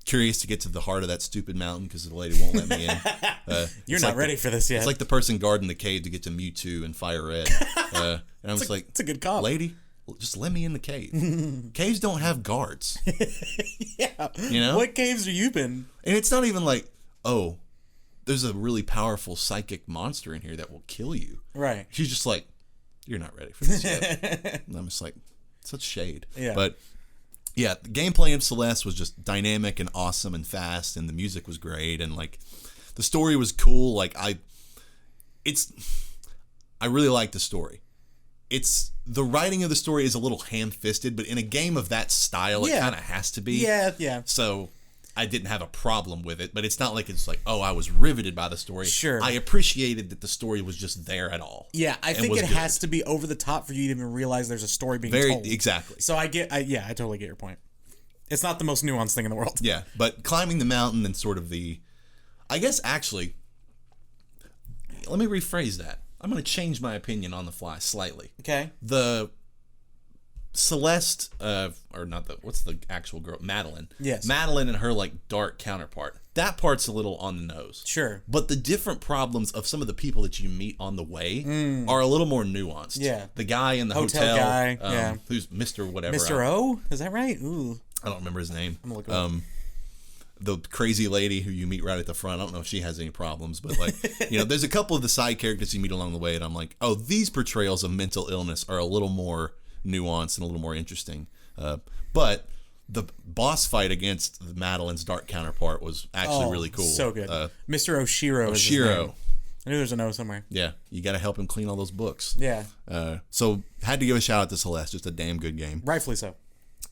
A: Curious to get to the heart of that stupid mountain because the lady won't let me in.
B: You're not ready for this yet.
A: It's like the person guarding the cave to get to Mewtwo and Fire Red. And I was like,
B: it's a good call.
A: Lady, just let me in the cave. Caves don't have guards.
B: Yeah. What caves are you been?
A: And it's not even like, oh, there's a really powerful psychic monster in here that will kill you.
B: Right.
A: She's just like, you're not ready for this yet. And I'm just like, such shade.
B: Yeah.
A: But yeah, the gameplay of Celeste was just dynamic and awesome and fast, and the music was great, and like the story was cool. Like I really like the story. The writing of the story is a little ham-fisted, but in a game of that style, it kind of has to be.
B: Yeah.
A: So I didn't have a problem with it, but it's not like it's like, oh, I was riveted by the story.
B: Sure.
A: I appreciated that the story was just there at all.
B: Yeah, I think it has to be over the top for you to even realize there's a story being told.
A: Exactly.
B: So I totally get your point. It's not the most nuanced thing in the world.
A: Yeah, but climbing the mountain and sort of I guess actually, let me rephrase that. I'm going to change my opinion on the fly slightly.
B: Okay.
A: The Celeste, what's the actual girl? Madeline.
B: Yes.
A: Madeline and her like dark counterpart. That part's a little on the nose.
B: Sure.
A: But the different problems of some of the people that you meet on the way are a little more nuanced.
B: Yeah.
A: The guy in the hotel guy, who's Mr. whatever.
B: Mr. O? Is that right? Ooh.
A: I don't remember his name.
B: I'm looking up.
A: The crazy lady who you meet right at the front. I don't know if she has any problems, but like, there's a couple of the side characters you meet along the way, and I'm like, oh, these portrayals of mental illness are a little more nuanced and a little more interesting. But the boss fight against Madeline's dark counterpart was actually really cool.
B: So good. Mr. Oshiro is his name. I knew there's a no somewhere.
A: Yeah, you got to help him clean all those books.
B: Yeah.
A: So had to give a shout out to Celeste. Just a damn good game.
B: Rightfully so.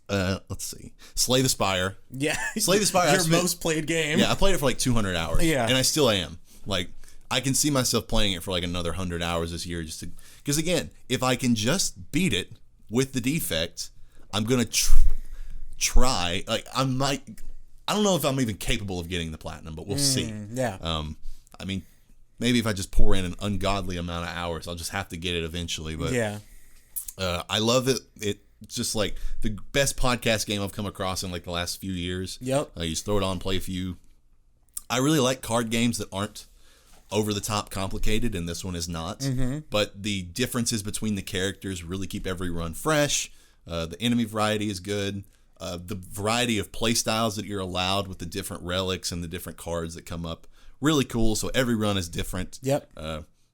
A: Let's see. Slay the Spire.
B: Yeah.
A: Slay the Spire.
B: Your most played game.
A: Yeah, I played it for like 200 hours.
B: Yeah.
A: And I still am. Like, I can see myself playing it for like another 100 hours this year because again, if I can just beat it with the defect, I'm going to try. Like, I don't know if I'm even capable of getting the platinum, but we'll see.
B: Yeah.
A: I mean, maybe if I just pour in an ungodly amount of hours, I'll just have to get it eventually. But
B: yeah.
A: I love it. It's just like the best podcast game I've come across in like the last few years.
B: Yep.
A: You just throw it on, play a few. I really like card games that aren't over the top complicated, and this one is not. Mm-hmm. But the differences between the characters really keep every run fresh. The enemy variety is good. The variety of play styles that you're allowed with the different relics and the different cards that come up, really cool. So every run is different.
B: Yep.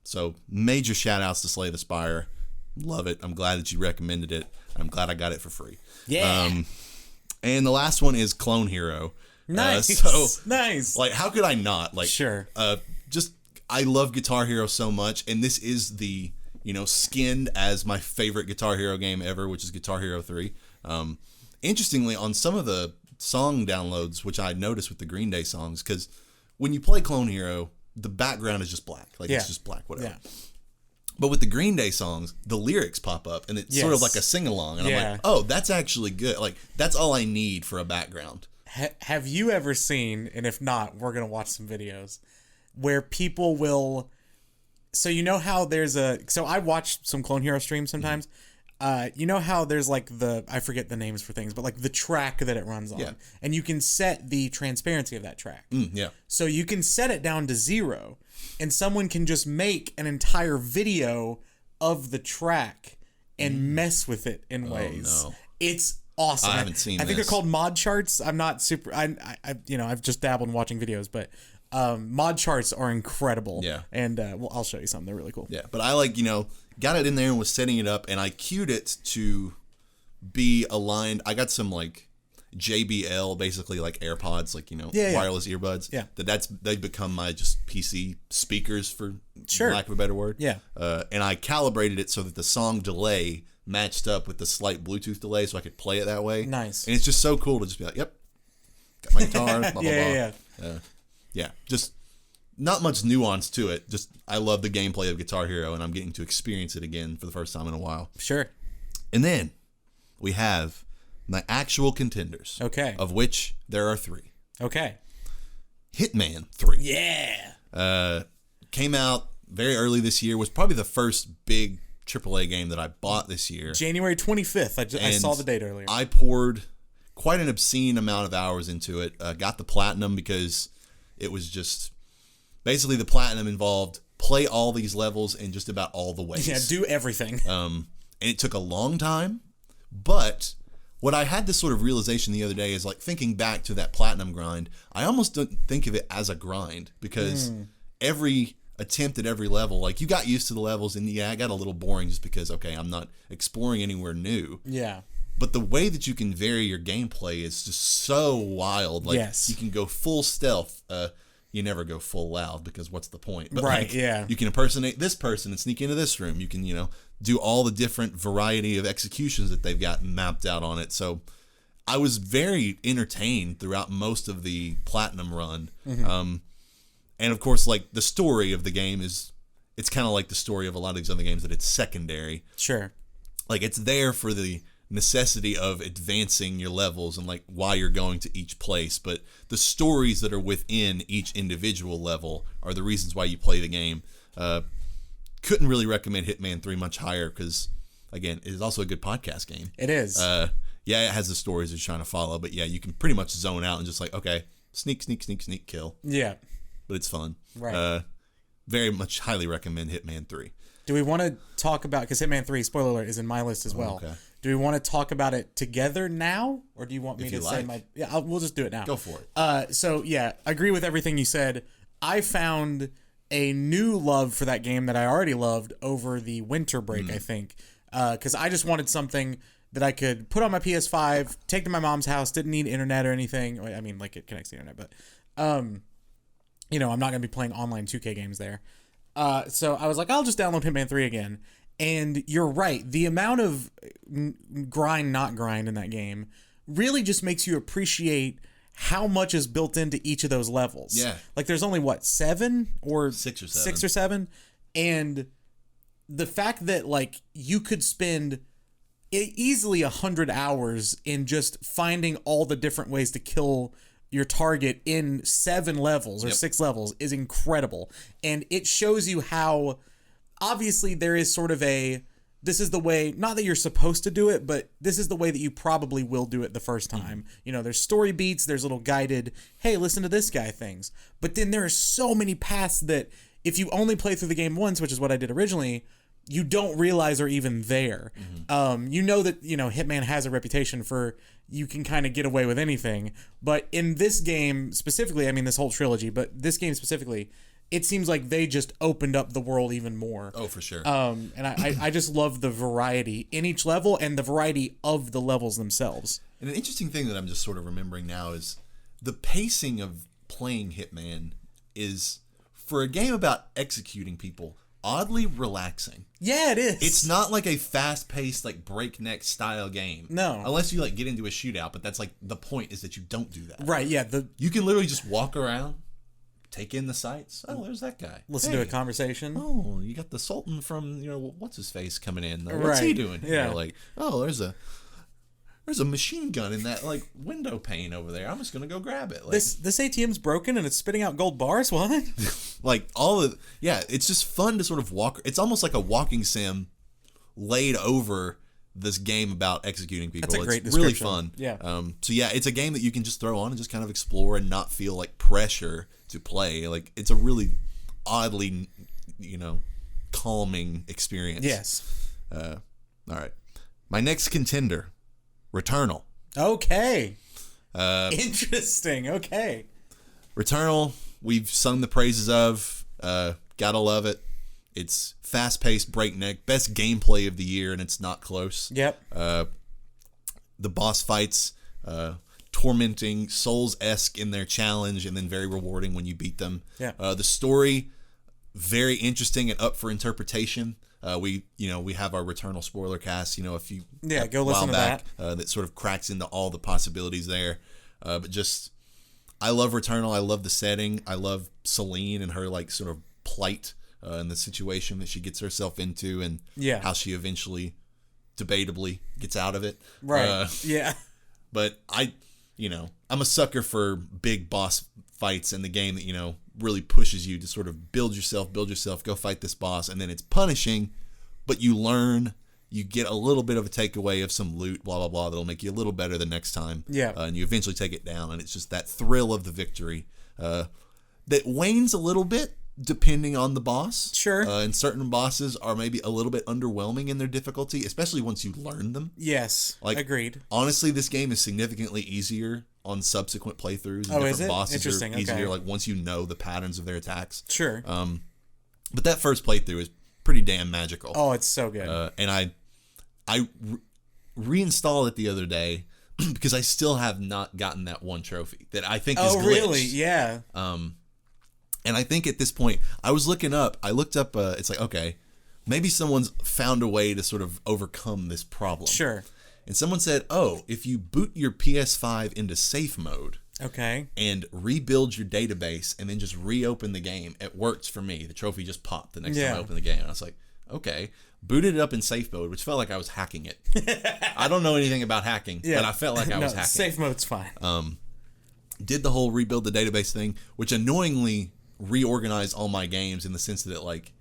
A: So major shout outs to Slay the Spire. Love it. I'm glad that you recommended it. I'm glad I got it for free.
B: Yeah.
A: And the last one is Clone Hero.
B: Nice. Nice.
A: Like, how could I not? Like,
B: sure.
A: I love Guitar Hero so much, and this is the, skinned as my favorite Guitar Hero game ever, which is Guitar Hero 3. Interestingly, on some of the song downloads, which I noticed with the Green Day songs, because when you play Clone Hero, the background is just black. Like, it's just black, whatever. Yeah. But with the Green Day songs, the lyrics pop up, and it's sort of like a sing-along. And I'm like, oh, that's actually good. Like, that's all I need for a background.
B: Have you ever seen, and if not, we're going to watch some videos, where people will... So you know how there's So I watch some Clone Hero streams sometimes. You know how there's like I forget the names for things, but like the track that it runs on. Yeah. And you can set the transparency of that track.
A: Yeah.
B: So you can set it down to 0, and someone can just make an entire video of the track and mess with it in ways.
A: No.
B: It's awesome.
A: I haven't seen
B: I think they're called mod charts. I'm not super... I've just dabbled in watching videos, but... mod charts are incredible.
A: Yeah.
B: And I'll show you some. They're really cool.
A: Yeah, but I got it in there and was setting it up, and I queued it to be aligned. I got some like JBL, basically like AirPods, like wireless earbuds.
B: Yeah.
A: They've become my just PC speakers, for lack of a better word.
B: Yeah.
A: And I calibrated it so that the song delay matched up with the slight Bluetooth delay, so I could play it that way.
B: Nice.
A: And it's just so cool to just be like, yep, got my guitar, blah blah blah.
B: Yeah.
A: Yeah, just not much nuance to it. Just I love the gameplay of Guitar Hero, and I'm getting to experience it again for the first time in a while.
B: Sure.
A: And then we have My actual contenders.
B: Okay.
A: Of which there are 3.
B: Okay.
A: Hitman 3.
B: Yeah.
A: Came out very early this year. Was probably the first big AAA game that I bought this year.
B: January 25th. I saw the date earlier.
A: I poured quite an obscene amount of hours into it. Got the platinum because it was just... Basically, the platinum involved play all these levels in just about all the ways.
B: Yeah, do everything.
A: And it took a long time, but what I had this sort of realization the other day is, like, thinking back to that platinum grind, I almost don't think of it as a grind because every attempt at every level, like, you got used to the levels, and yeah, I got a little boring just because, okay, I'm not exploring anywhere new.
B: Yeah.
A: But the way that you can vary your gameplay is just so wild. Like, you can go full stealth. You never go full loud because what's the point? But
B: right, yeah.
A: You can impersonate this person and sneak into this room. You can, do all the different variety of executions that they've got mapped out on it. So I was very entertained throughout most of the platinum run. And of course, like, the story of the game it's kind of like the story of a lot of these other games, that it's secondary.
B: Sure.
A: Like, it's there for the necessity of advancing your levels and, like, why you're going to each place, but the stories that are within each individual level are the reasons why you play the game. Couldn't really recommend Hitman 3 much higher because, again, it is also a good podcast game.
B: It is.
A: Yeah, it has the stories you're trying to follow, but yeah, you can pretty much zone out and just, like, okay, sneak, kill.
B: Yeah.
A: But it's fun.
B: Right.
A: Very much highly recommend Hitman 3.
B: Do we want to talk about, because Hitman 3, spoiler alert, is in my list as well. Okay. Do we want to talk about it together now, or do you want me to say my... Yeah, we'll just do it now.
A: Go for
B: it. So, yeah, I agree with everything you said. I found a new love for that game that I already loved over the winter break, I think. Because I just wanted something that I could put on my PS5, take to my mom's house, didn't need internet or anything. I mean, like, it connects to the internet, but... I'm not going to be playing online 2K games there. So I was like, I'll just download Hitman 3 again. And you're right. The amount of not grind in that game really just makes you appreciate how much is built into each of those levels.
A: Yeah.
C: Like, there's only, 7 or...
A: 6 or 7.
C: 6 or 7. And the fact that, like, you could spend easily 100 hours in just finding all the different ways to kill your target in 7 levels or 6 levels is incredible. And it shows you how... Obviously, there is sort of this is the way, not that you're supposed to do it, but this is the way that you probably will do it the first time. There's story beats, there's little guided, hey, listen to this guy things. But then there are so many paths that if you only play through the game once, which is what I did originally, you don't realize are even there. That, Hitman has a reputation for you can kind of get away with anything. But in this game specifically, I mean, this whole trilogy, but this game specifically, it seems like they just opened up the world even more.
A: Oh, for sure.
B: And I just love the variety in each level and the variety of the levels themselves.
A: And an interesting thing that I'm just sort of remembering now is the pacing of playing Hitman is, for a game about executing people, oddly relaxing.
B: Yeah, it is.
A: It's not like a fast-paced, like, breakneck style game.
B: No.
A: Unless you, like, get into a shootout, but that's, like, the point is that you don't do that.
B: Right, yeah.
A: You can literally just walk around, take in the sights. Oh, there's that guy.
B: Listen to a conversation.
A: Oh, you got the Sultan from, what's his face coming in. What's he doing?
B: Yeah.
A: You're like, oh, there's a machine gun in that, like, window pane over there. I'm just gonna go grab it. Like,
B: this ATM's broken and it's spitting out gold bars. What?
A: Like, it's just fun to sort of walk. It's almost like a walking sim laid over this game about executing people.
B: That's a great
A: it's really
B: description.
A: fun.
B: Yeah.
A: So yeah, it's a game that you can just throw on and just kind of explore and not feel like pressure to play. Like, it's a really oddly, calming experience.
B: Yes.
A: All right. My next contender, Returnal.
B: Okay. Interesting. Okay.
A: Returnal, we've sung the praises of. Gotta love it. It's fast-paced, breakneck, best gameplay of the year, and it's not close.
B: Yep.
A: The boss fights, tormenting, Souls-esque in their challenge, and then very rewarding when you beat them.
B: Yeah.
A: The story, very interesting and up for interpretation. We have our Returnal spoiler cast, a few
B: go listen to
A: back, that sort of cracks into all the possibilities there. But just, I love Returnal. I love the setting. I love Celine and her, like, sort of plight and the situation that she gets herself into, and how she eventually, debatably, gets out of it.
B: Right. Yeah.
A: But I'm a sucker for big boss fights in the game that, really pushes you to sort of build yourself, go fight this boss, and then it's punishing, but you learn, you get a little bit of a takeaway of some loot, blah, blah, blah, that'll make you a little better the next time.
C: Yeah.
A: And you eventually take it down, and it's just that thrill of the victory that wanes a little bit depending on the boss.
C: Sure.
A: And certain bosses are maybe a little bit underwhelming in their difficulty, especially once you learn them.
C: Yes, agreed.
A: Honestly, this game is significantly easier on subsequent playthroughs. And
C: is it?
A: Bosses
C: Interesting.
A: are easier,
C: Okay.
A: like once you know the patterns of their attacks.
C: Sure.
A: But that first playthrough is pretty damn magical.
C: Oh, it's so good.
A: And I reinstalled it the other day because I still have not gotten that one trophy that I think is glitched.
C: Oh, really? Yeah.
A: And I think at this point, I looked up, it's like, okay, maybe someone's found a way to sort of overcome this problem.
C: Sure.
A: And someone said, if you boot your PS5 into safe mode,
C: okay,
A: and rebuild your database and then just reopen the game, it works for me. The trophy just popped the next time I opened the game. And I was like, okay. Booted it up in safe mode, which felt like I was hacking it. I don't know anything about hacking, but I felt like I was hacking.
C: Safe mode's fine.
A: Did the whole rebuild the database thing, which annoyingly reorganized all my games in the sense that, like,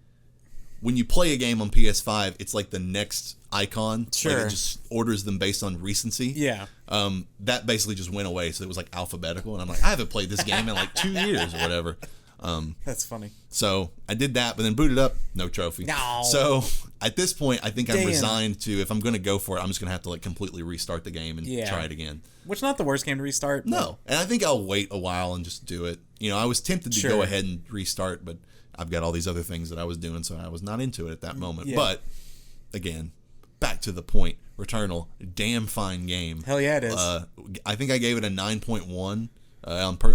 A: when you play a game on PS5, it's like the next icon.
C: Sure.
A: Like it just orders them based on recency.
C: Yeah.
A: That basically just went away, so it was like alphabetical, and I'm like, I haven't played this game in like 2 years or whatever.
C: That's funny.
A: So I did that, but then booted up, no trophy.
C: No.
A: So at this point, I think I'm resigned to, if I'm going to go for it, I'm just going to have to like completely restart the game and try it again.
C: Which not the worst game to restart. But...
A: No. And I think I'll wait a while and just do it. I was tempted to go ahead and restart, but I've got all these other things that I was doing, so I was not into it at that moment. Yeah. But again, back to the point, Returnal, damn fine game.
C: Hell yeah, it is.
A: I think I gave it a 9.1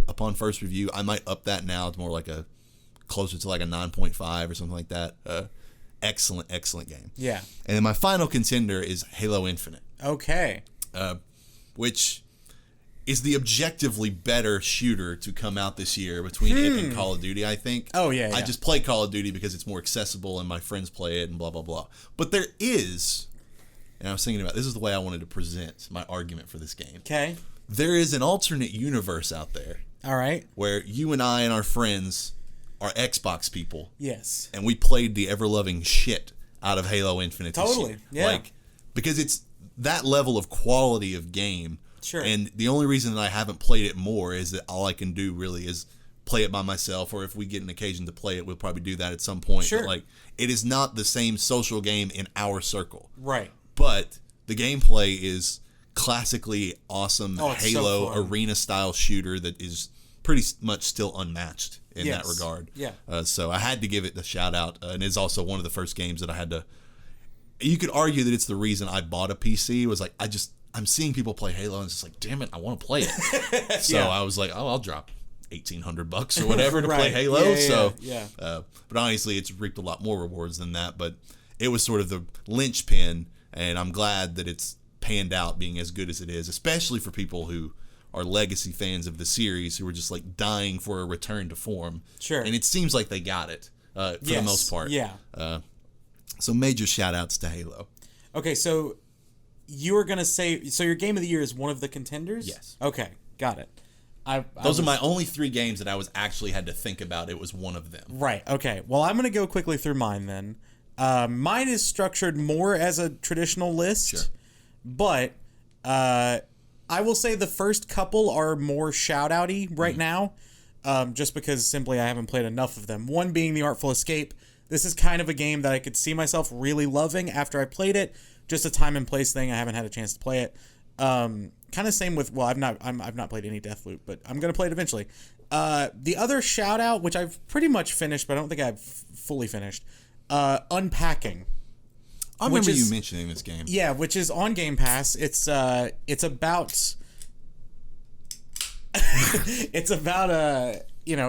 A: upon first review. I might up that now to more like closer to like a 9.5 or something like that. Excellent game.
C: Yeah.
A: And then my final contender is Halo Infinite.
C: Okay.
A: Which is the objectively better shooter to come out this year between it and Call of Duty, I think.
C: Oh, yeah.
A: I just play Call of Duty because it's more accessible and my friends play it and blah, blah, blah. But there is, and I was thinking about, this is the way I wanted to present my argument for this game.
C: Okay.
A: There is an alternate universe out there.
C: All right.
A: Where you and I and our friends are Xbox people.
C: Yes.
A: And we played the ever-loving shit out of Halo Infinite
C: Totally, yeah.
A: Because it's that level of quality of game.
C: Sure.
A: And the only reason that I haven't played it more is that all I can do really is play it by myself, or if we get an occasion to play it, we'll probably do that at some point.
C: Sure.
A: But it is not the same social game in our circle.
C: Right.
A: But the gameplay is classically awesome Halo arena-style shooter that is pretty much still unmatched in that regard.
C: Yeah.
A: So I had to give it the shout-out, and it's also one of the first games that I had to... You could argue that it's the reason I bought a PC, was like, I'm seeing people play Halo, and it's just like, damn it, I want to play it. So I was like, I'll drop $1,800 or whatever to play Halo. But honestly, it's reaped a lot more rewards than that. But it was sort of the linchpin, and I'm glad that it's panned out being as good as it is, especially for people who are legacy fans of the series who are just like dying for a return to form.
C: Sure.
A: And it seems like they got it for the most part.
C: Yeah.
A: So major shout outs to Halo.
C: Okay, so you were going to say, so your game of the year is one of the contenders?
A: Yes.
C: Okay, got it.
A: Those are my only 3 games that I was actually had to think about. It was one of them.
C: Right, okay. Well, I'm going to go quickly through mine then. Mine is structured more as a traditional list.
A: Sure.
C: But I will say the first couple are more shout-outy right now, just because simply I haven't played enough of them. One being The Artful Escape. This is kind of a game that I could see myself really loving after I played it. Just a time and place thing. I haven't had a chance to play it. Kind of same with, well, I've not played any Deathloop, but I'm gonna play it eventually. The other shout-out, which I've pretty much finished, but I don't think I've fully finished, Unpacking.
A: I remember you mentioning this game.
C: Yeah, which is on Game Pass. It's about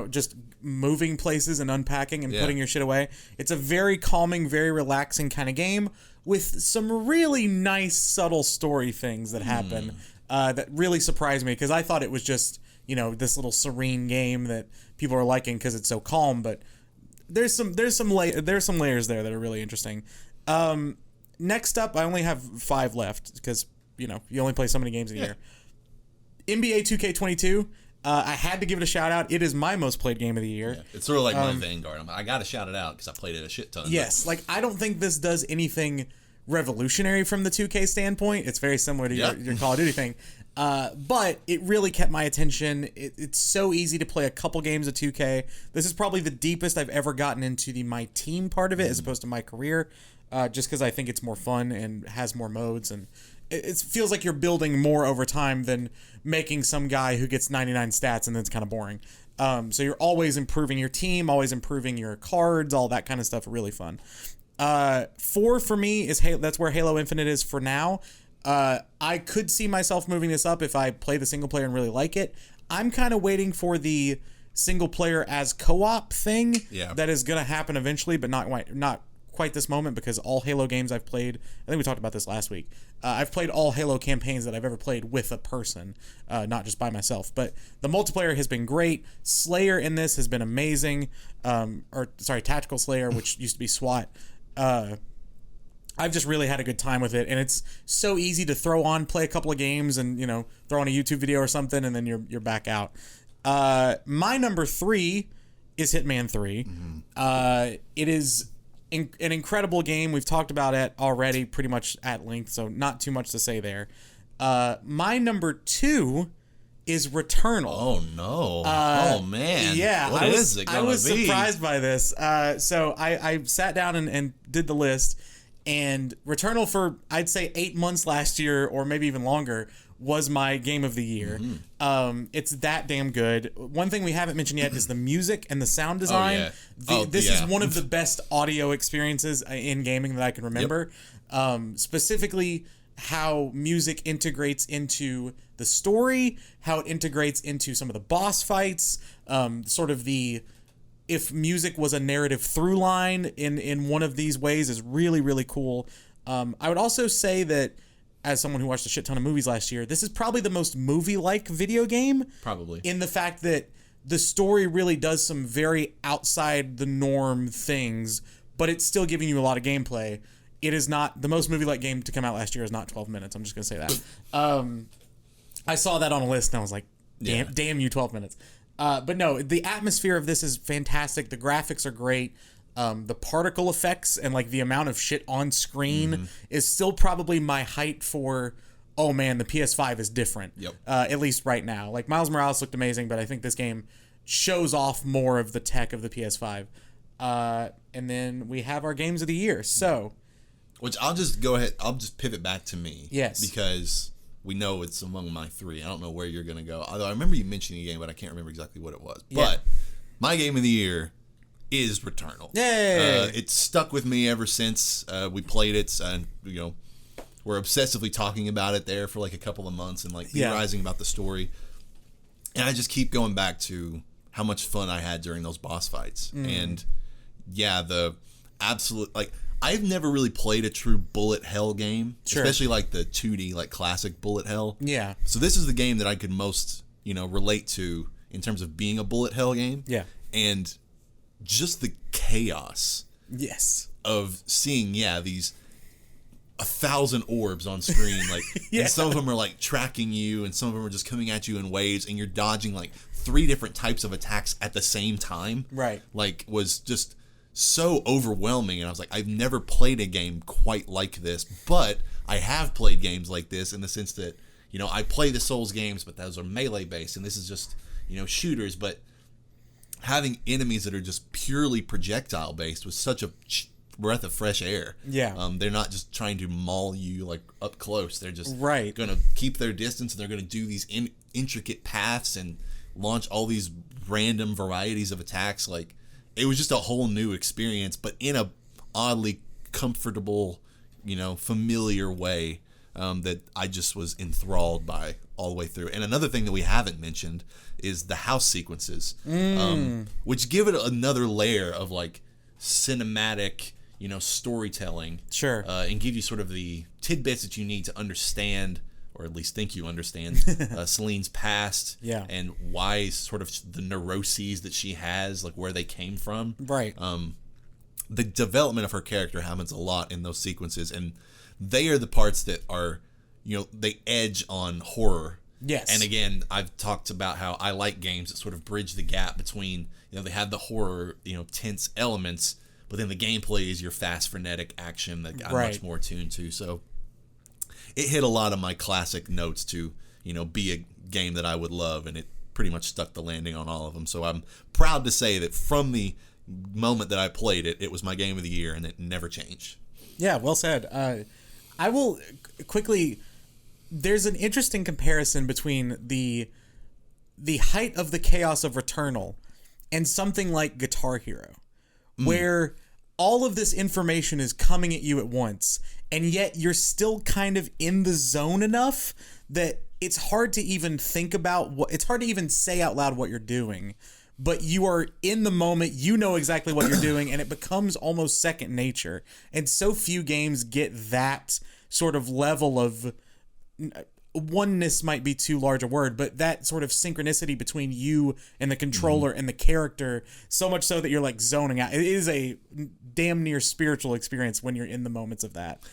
C: just moving places and unpacking and putting your shit away. It's a very calming, very relaxing kind of game with some really nice, subtle story things that happen that really surprised me, because I thought it was just, this little serene game that people are liking because it's so calm, but there's some layers there that are really interesting. Next up, I only have 5 left because, you only play so many games a year. NBA 2K22. I had to give it a shout out. It is my most played game of the year.
A: Yeah, it's sort of like my Vanguard. I got to shout it out because I played it a shit ton.
C: Yes, like I don't think this does anything revolutionary from the 2K standpoint. It's very similar to your Call of Duty thing. But it really kept my attention. It's so easy to play a couple games of 2K. This is probably the deepest I've ever gotten into my team part of it as opposed to my career, just because I think it's more fun and has more modes, and it feels like you're building more over time than making some guy who gets 99 stats and then it's kind of boring. So you're always improving your team, always improving your cards, all that kind of stuff. Really fun. 4 for me is that's where Halo Infinite is for now. I could see myself moving this up if I play the single player and really like it. I'm kind of waiting for the single player as co-op thing that is going to happen eventually, but not quite this moment, because all Halo games I've played, I think we talked about this last week, I've played all Halo campaigns that I've ever played with a person, not just by myself. But the multiplayer has been great. Slayer in this has been amazing. Tactical Slayer, which used to be SWAT. I've just really had a good time with it, and it's so easy to throw on, play a couple of games, and throw on a YouTube video or something, and then you're back out. My number 3 is Hitman 3. Mm-hmm. It is an incredible game. We've talked about it already pretty much at length, so not too much to say there. My number 2 is Returnal.
A: Oh no! Oh man!
C: Yeah,
A: what is it gonna be?
C: I was surprised by this. So I sat down and did the list, and Returnal for I'd say 8 months last year, or maybe even longer, was my game of the year. Mm-hmm. It's that damn good. One thing we haven't mentioned yet is the music and the sound design. This is one of the best audio experiences in gaming that I can remember. Yep. Specifically, how music integrates into the story, how it integrates into some of the boss fights, if music was a narrative through line in one of these ways is really, really cool. I would also say that, as someone who watched a shit ton of movies last year, this is probably the most movie-like video game.
A: Probably.
C: In the fact that the story really does some very outside the norm things, but it's still giving you a lot of gameplay. It is not the most movie-like game to come out last year is not 12 minutes. I'm just going to say that. I saw that on a list and I was like, damn you, 12 minutes. But no, the atmosphere of this is fantastic. The graphics are great. The particle effects and like the amount of shit on screen is still probably my height for, oh man, the PS5 is different. Yep. At least right now. Like Miles Morales looked amazing, but I think this game shows off more of the tech of the PS5. And then we have our games of the year. So,
A: which I'll just go ahead. I'll just pivot back to me.
C: Yes.
A: Because we know it's among my 3. I don't know where you're going to go. Although I remember you mentioning a game, but I can't remember exactly what it was. Yeah. But my game of the year is Returnal.
C: Yay!
A: It's stuck with me ever since we played it, and we're obsessively talking about it there for like a couple of months and like theorizing about the story. And I just keep going back to how much fun I had during those boss fights. And the absolute I've never really played a true bullet hell game, especially like the 2D like classic bullet hell.
C: Yeah.
A: So this is the game that I could most relate to in terms of being a bullet hell game.
C: Yeah.
A: And just the chaos of seeing these 1,000 orbs on screen, like and some of them are like tracking you and some of them are just coming at you in waves, and you're dodging like 3 different types of attacks at the same time, was just so overwhelming. And I was like, I've never played a game quite like this, but I have played games like this in the sense that I play the Souls games, but those are melee based, and this is just shooters. But having enemies that are just purely projectile based was such a breath of fresh air.
C: Yeah.
A: They're not just trying to maul you like up close. They're just going to keep their distance, and they're going to do these intricate paths and launch all these random varieties of attacks. Like, it was just a whole new experience, but in a oddly comfortable, familiar way that I just was enthralled by all the way through. And another thing that we haven't mentioned is the house sequences, which give it another layer of like cinematic, storytelling.
C: Sure.
A: And give you sort of the tidbits that you need to understand, or at least think you understand, Celine's past.
C: Yeah.
A: And why sort of the neuroses that she has, like where they came from.
C: Right.
A: The development of her character happens a lot in those sequences, and they are the parts that are, they edge on horror.
B: Yes.
A: And again, I've talked about how I like games that sort of bridge the gap between, they have the horror, tense elements, but then the gameplay is your fast, frenetic action that I'm much more tuned to. So it hit a lot of my classic notes to, be a game that I would love, and it pretty much stuck the landing on all of them. So I'm proud to say that from the moment that I played it, it was my game of the year, and it never changed.
B: Yeah, well said. I will quickly... There's an interesting comparison between the height of the chaos of Returnal and something like Guitar Hero, where all of this information is coming at you at once, and yet you're still kind of in the zone enough that it's hard to even think about it's hard to even say out loud what you're doing, but you are in the moment, you know exactly what you're doing, and it becomes almost second nature. And so few games get that sort of level of oneness, might be too large a word, but that sort of synchronicity between you and the controller and the character, so much so that you're like zoning out. It is a damn near spiritual experience when you're in the moments of that,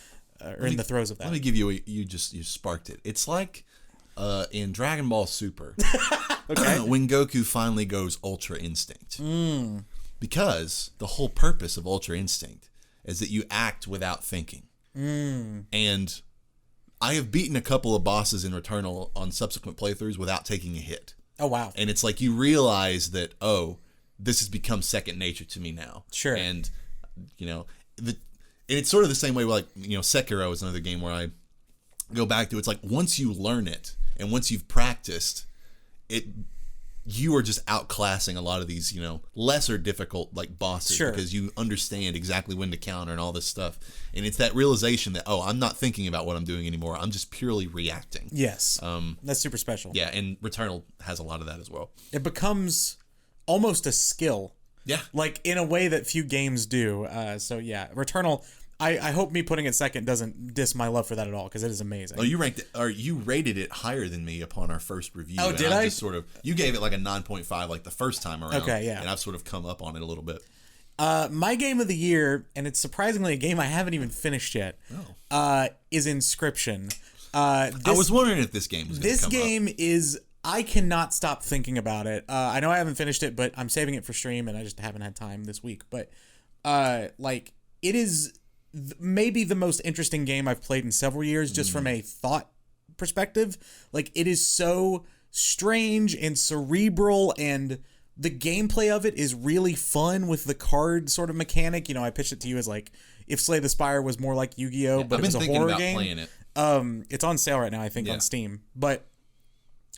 B: or in the throes of that.
A: Let me give you you sparked it. It's like in Dragon Ball Super, when Goku finally goes Ultra Instinct, because the whole purpose of Ultra Instinct is that you act without thinking, and I have beaten a couple of bosses in Returnal on subsequent playthroughs without taking a hit.
B: Oh, wow.
A: And it's like you realize that, this has become second nature to me now.
B: Sure.
A: And, and it's sort of the same way, like, Sekiro is another game where I go back to. It's like once you learn it and once you've practiced it, you are just outclassing a lot of these, lesser difficult like bosses, because you understand exactly when to counter and all this stuff. And it's that realization that, I'm not thinking about what I'm doing anymore. I'm just purely reacting.
B: Yes. That's super special.
A: Yeah, and Returnal has a lot of that as well.
B: It becomes almost a skill.
A: Yeah.
B: Like in a way that few games do. So yeah, Returnal, I hope me putting it second doesn't diss my love for that at all, because it is amazing.
A: Oh, you rated it higher than me upon our first review.
B: Oh, did I?
A: Just you gave it like a 9.5 like the first time around.
B: Okay, yeah.
A: And I've sort of come up on it a little bit.
B: My game of the year, and it's surprisingly a game I haven't even finished yet, is Inscryption.
A: I was wondering if this game was going to come up.
B: This game is... I cannot stop thinking about it. I know I haven't finished it, but I'm saving it for stream, and I just haven't had time this week. But it is maybe the most interesting game I've played in several years, just from a thought perspective. Like, it is so strange and cerebral, and the gameplay of it is really fun with the card sort of mechanic. I pitched it to you as like if Slay the Spire was more like Yu-Gi-Oh, but it was a horror game.
A: I've been thinking about playing
B: it. It's on sale right now, I think, on Steam. But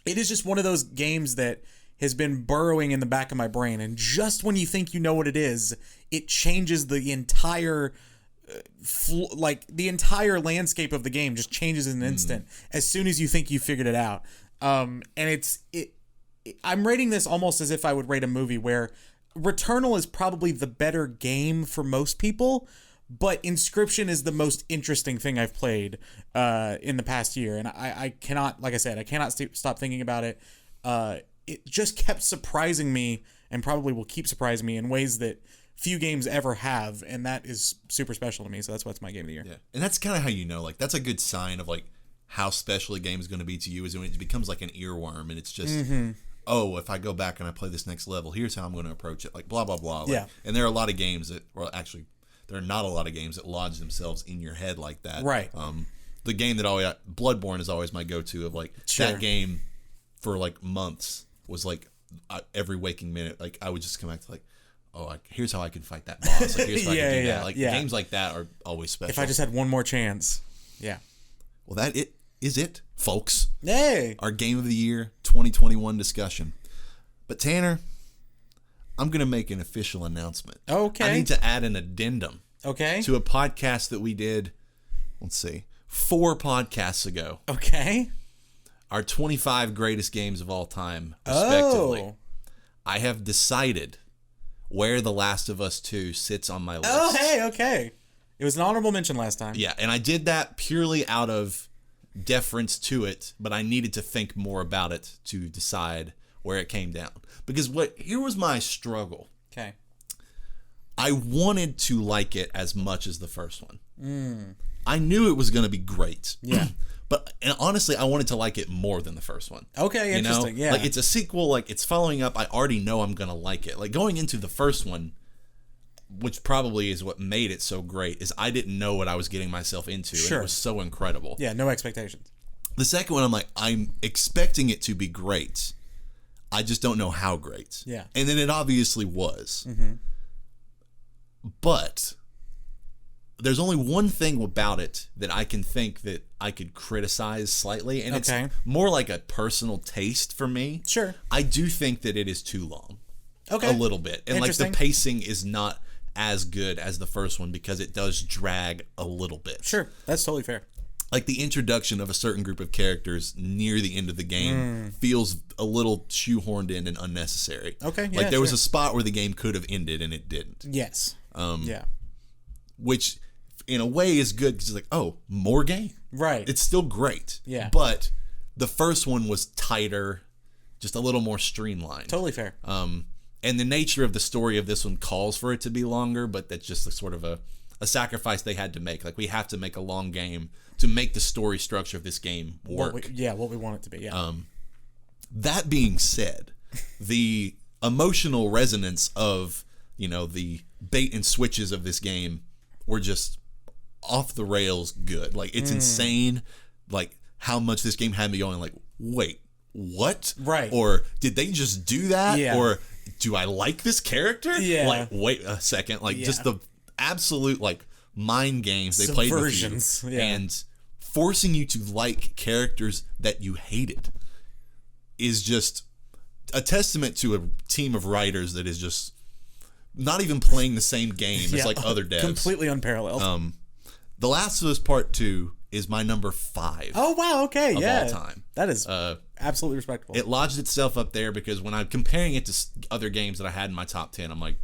B: it is just one of those games that has been burrowing in the back of my brain, and just when you think you know what it is, it changes the entire the entire landscape of the game just changes in an instant as soon as you think you figured it out. And I'm rating this almost as if I would rate a movie, where Returnal is probably the better game for most people, but Inscryption is the most interesting thing I've played in the past year. And I cannot, like I said, I cannot stop thinking about it. It just kept surprising me, and probably will keep surprising me in ways that few games ever have, and that is super special to me. So that's why it's my game of the year.
A: Yeah, and that's kind of how like that's a good sign of like how special a game is going to be to you, is when it becomes like an earworm, and it's just if I go back and I play this next level, here's how I'm going to approach it, like blah blah blah. Like, and there are a lot of games that, well, actually, there are not a lot of games that lodge themselves in your head like that.
B: Right.
A: The game that always Bloodborne is always my go-to of like that game for like months was like every waking minute, like I would just come back to like, here's how I can fight that boss. Like, here's how I can do that. Like, games like that are always special.
B: If I just had one more chance. Yeah.
A: Well, that is it, folks.
B: Hey!
A: Our Game of the Year 2021 discussion. But Tanner, I'm going to make an official announcement.
B: Okay.
A: I need to add an addendum.
B: Okay.
A: To a podcast that we did, 4 podcasts ago.
B: Okay.
A: Our 25 greatest games of all time, respectively.
B: Oh.
A: I have decided where The Last of Us 2 sits on my list.
B: Oh, hey, okay. It was an honorable mention last time.
A: Yeah, and I did that purely out of deference to it, but I needed to think more about it to decide where it came down. Because here was my struggle.
B: Okay.
A: I wanted to like it as much as the first one. I knew it was going to be great.
B: Yeah.
A: And honestly, I wanted to like it more than the first one.
C: Okay, interesting. Yeah,
A: like it's a sequel. Like it's following up. I already know I'm gonna like it. Like going into the first one, which probably is what made it so great, is I didn't know what I was getting myself into.
C: Sure.
A: And it was so incredible.
C: Yeah, no expectations.
A: The second one, I'm expecting it to be great. I just don't know how great.
C: Yeah.
A: And then it obviously was. But there's only one thing about it that I can think that I could criticize slightly, and it's more like a personal taste for me.
C: Sure.
A: I do think that it is too long.
C: Okay.
A: A little bit. And like the pacing is not as good as the first one because it does drag a little bit.
C: Sure. That's totally fair.
A: Like the introduction of a certain group of characters near the end of the game feels a little shoehorned in and unnecessary.
C: Okay, yeah,
A: like there was a spot where the game could have ended and it didn't.
C: Yes. Yeah.
A: Which in a way is good because it's like, oh, more game.
C: Right.
A: It's still great.
C: Yeah.
A: But the first one was tighter, just a little more streamlined.
C: Totally fair.
A: And the nature of the story of this one calls for it to be longer, but that's just sort of a sacrifice they had to make. Like, we have to make a long game to make the story structure of this game work.
C: What we want it to be, yeah.
A: That being said, the emotional resonance of, the bait and switches of this game were just off the rails good. Like, it's insane, like, how much this game had me going, like, wait, what?
C: Right.
A: Or did they just do that?
C: Yeah.
A: Or do I like this character?
C: Yeah.
A: Like, wait a second. Like, just the absolute, like, mind games they played with you. And forcing you to like characters that you hated is just a testament to a team of writers that is just not even playing the same game as, like, other devs.
C: Completely unparalleled.
A: The Last of Us Part 2 is my number 5.
C: Oh, wow, okay,
A: of all time.
C: That is absolutely respectable.
A: It lodged itself up there because when I'm comparing it to other games that I had in my top 10, I'm like,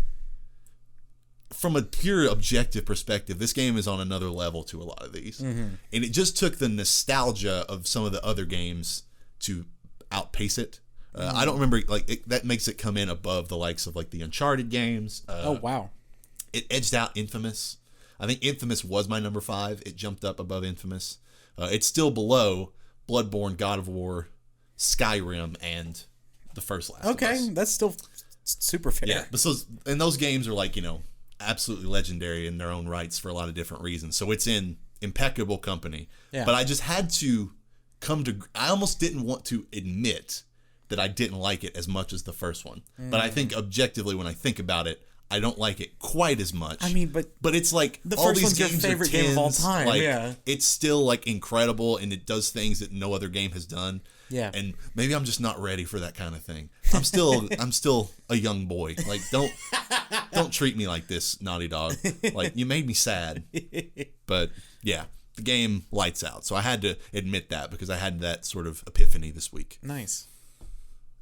A: from a pure objective perspective, this game is on another level to a lot of these. And it just took the nostalgia of some of the other games to outpace it. I don't remember, like, that makes it come in above the likes of, like, the Uncharted games.
C: Oh, wow.
A: It edged out Infamous. I think Infamous was my number 5. It jumped up above Infamous. It's still below Bloodborne, God of War, Skyrim, and the first Last of Us.
C: Okay, that's still super fair.
A: Yeah, and those games are, like, absolutely legendary in their own rights for a lot of different reasons. So it's in impeccable company. Yeah. But I just had to I almost didn't want to admit that I didn't like it as much as the first one. But I think objectively, when I think about it, I don't like it quite as much.
C: I mean, but
A: it's like
C: the
A: all
C: first
A: these
C: one's your
A: games
C: favorite
A: are 10s,
C: game of all time.
A: Like,
C: yeah,
A: it's still, like, incredible, and it does things that no other game has done.
C: Yeah,
A: and maybe I'm just not ready for that kind of thing. I'm still a young boy. Like, don't treat me like this, Naughty Dog. Like, you made me sad. But yeah, the game lights out. So I had to admit that because I had that sort of epiphany this week.
C: Nice.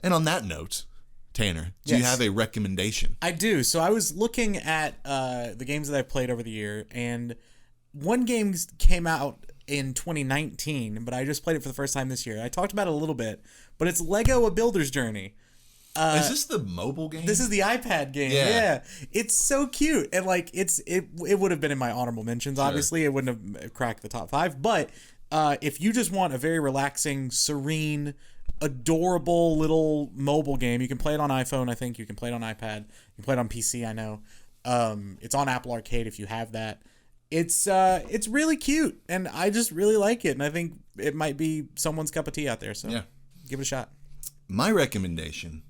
A: And on that note, Tanner, do you have a recommendation?
C: I do. So I was looking at the games that I've played over the year, and one game came out in 2019, but I just played it for the first time this year. I talked about it a little bit, but it's Lego: A Builder's Journey.
A: Is this the mobile game?
C: This is the iPad game. Yeah. It's so cute. And, like, it would have been in my honorable mentions, obviously. It wouldn't have cracked the top 5. But if you just want a very relaxing, serene, adorable little mobile game, you can play it on iPhone, I think. You can play it on iPad. You can play it on PC, I know. It's on Apple Arcade if you have that. It's really cute, and I just really like it. And I think it might be someone's cup of tea out there. So give it a shot. My recommendation: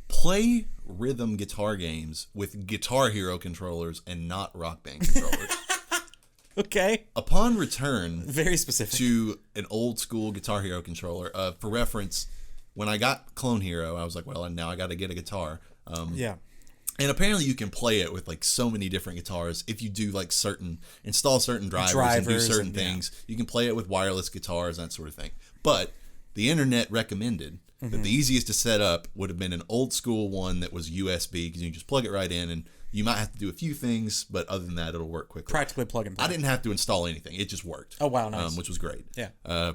C: play rhythm guitar games with Guitar Hero controllers and not Rock Band controllers. Okay. Upon return, very specific, to an old school Guitar Hero controller. For reference, when I got Clone Hero, I was like, well, now I got to get a guitar. And apparently you can play it with, like, so many different guitars. If you do, like, install certain drivers and do certain things, you can play it with wireless guitars, that sort of thing. But the internet recommended that the easiest to set up would have been an old school one that was USB, because you can just plug it right in, and you might have to do a few things, but other than that, it'll work quickly. Practically plug and play. I didn't have to install anything. It just worked. Oh, wow, nice. Which was great. Yeah.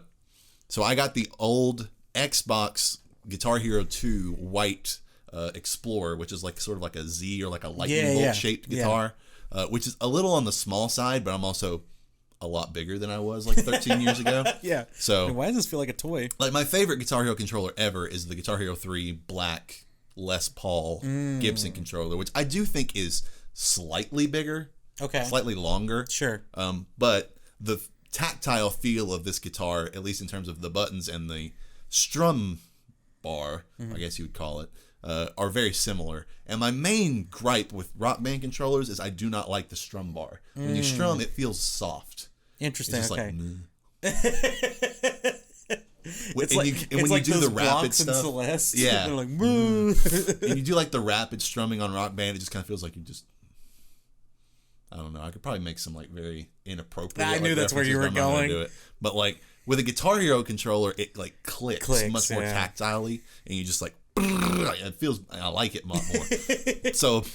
C: So I got the old Xbox Guitar Hero 2 white Explorer, which is like sort of like a Z or like a lightning bolt shaped guitar, which is a little on the small side, but I'm also
A: a lot bigger than I was like 13 years ago.
C: Yeah.
A: So
C: why does this feel like a toy?
A: Like my favorite Guitar Hero controller ever is the Guitar Hero 3 black Les Paul Gibson controller, which I do think is slightly bigger.
C: Okay.
A: Slightly longer.
C: Sure.
A: But the tactile feel of this guitar, at least in terms of the buttons and the strum bar, I guess you would call it, are very similar. And my main gripe with Rock Band controllers is I do not like the strum bar. When you strum, it feels soft.
C: Interesting.
A: It's just
C: okay.
A: When you do the rapid stuff,
C: Celeste,
A: yeah,
C: they're like,
A: and you do like the rapid strumming on Rock Band, it just kind of feels like you just, I don't know. I could probably make some like very inappropriate.
C: I knew that's where you were going.
A: Do it. But like with a Guitar Hero controller, it like clicks much more tactilely, and you just like it feels. I like it a lot more. So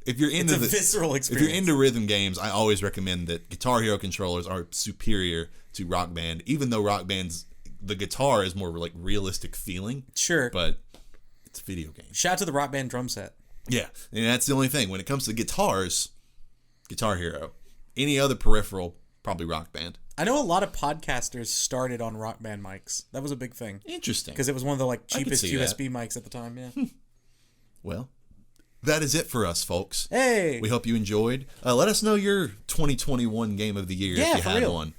A: if you're into
C: visceral experience,
A: if you're into rhythm games, I always recommend that Guitar Hero controllers are superior to Rock Band, even though Rock Band's the guitar is more like realistic feeling.
C: Sure,
A: but it's a video game.
C: Shout out to the Rock Band drum set.
A: Yeah, and that's the only thing when it comes to guitars. Guitar Hero. Any other peripheral, probably Rock Band.
C: I know a lot of podcasters started on Rock Band mics. That was a big thing.
A: Interesting.
C: Because it was one of the like cheapest USB mics at the time, yeah.
A: Well, that is it for us, folks.
C: Hey!
A: We hope you enjoyed. Let us know your 2021 game of the year if you had one.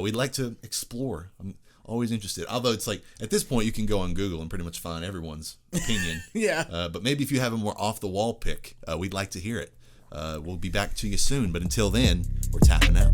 A: We'd like to explore. I'm always interested. Although it's like, at this point, you can go on Google and pretty much find everyone's opinion.
C: Yeah.
A: But maybe if you have a more off-the-wall pick, we'd like to hear it. We'll be back to you soon, but until then, we're tapping out.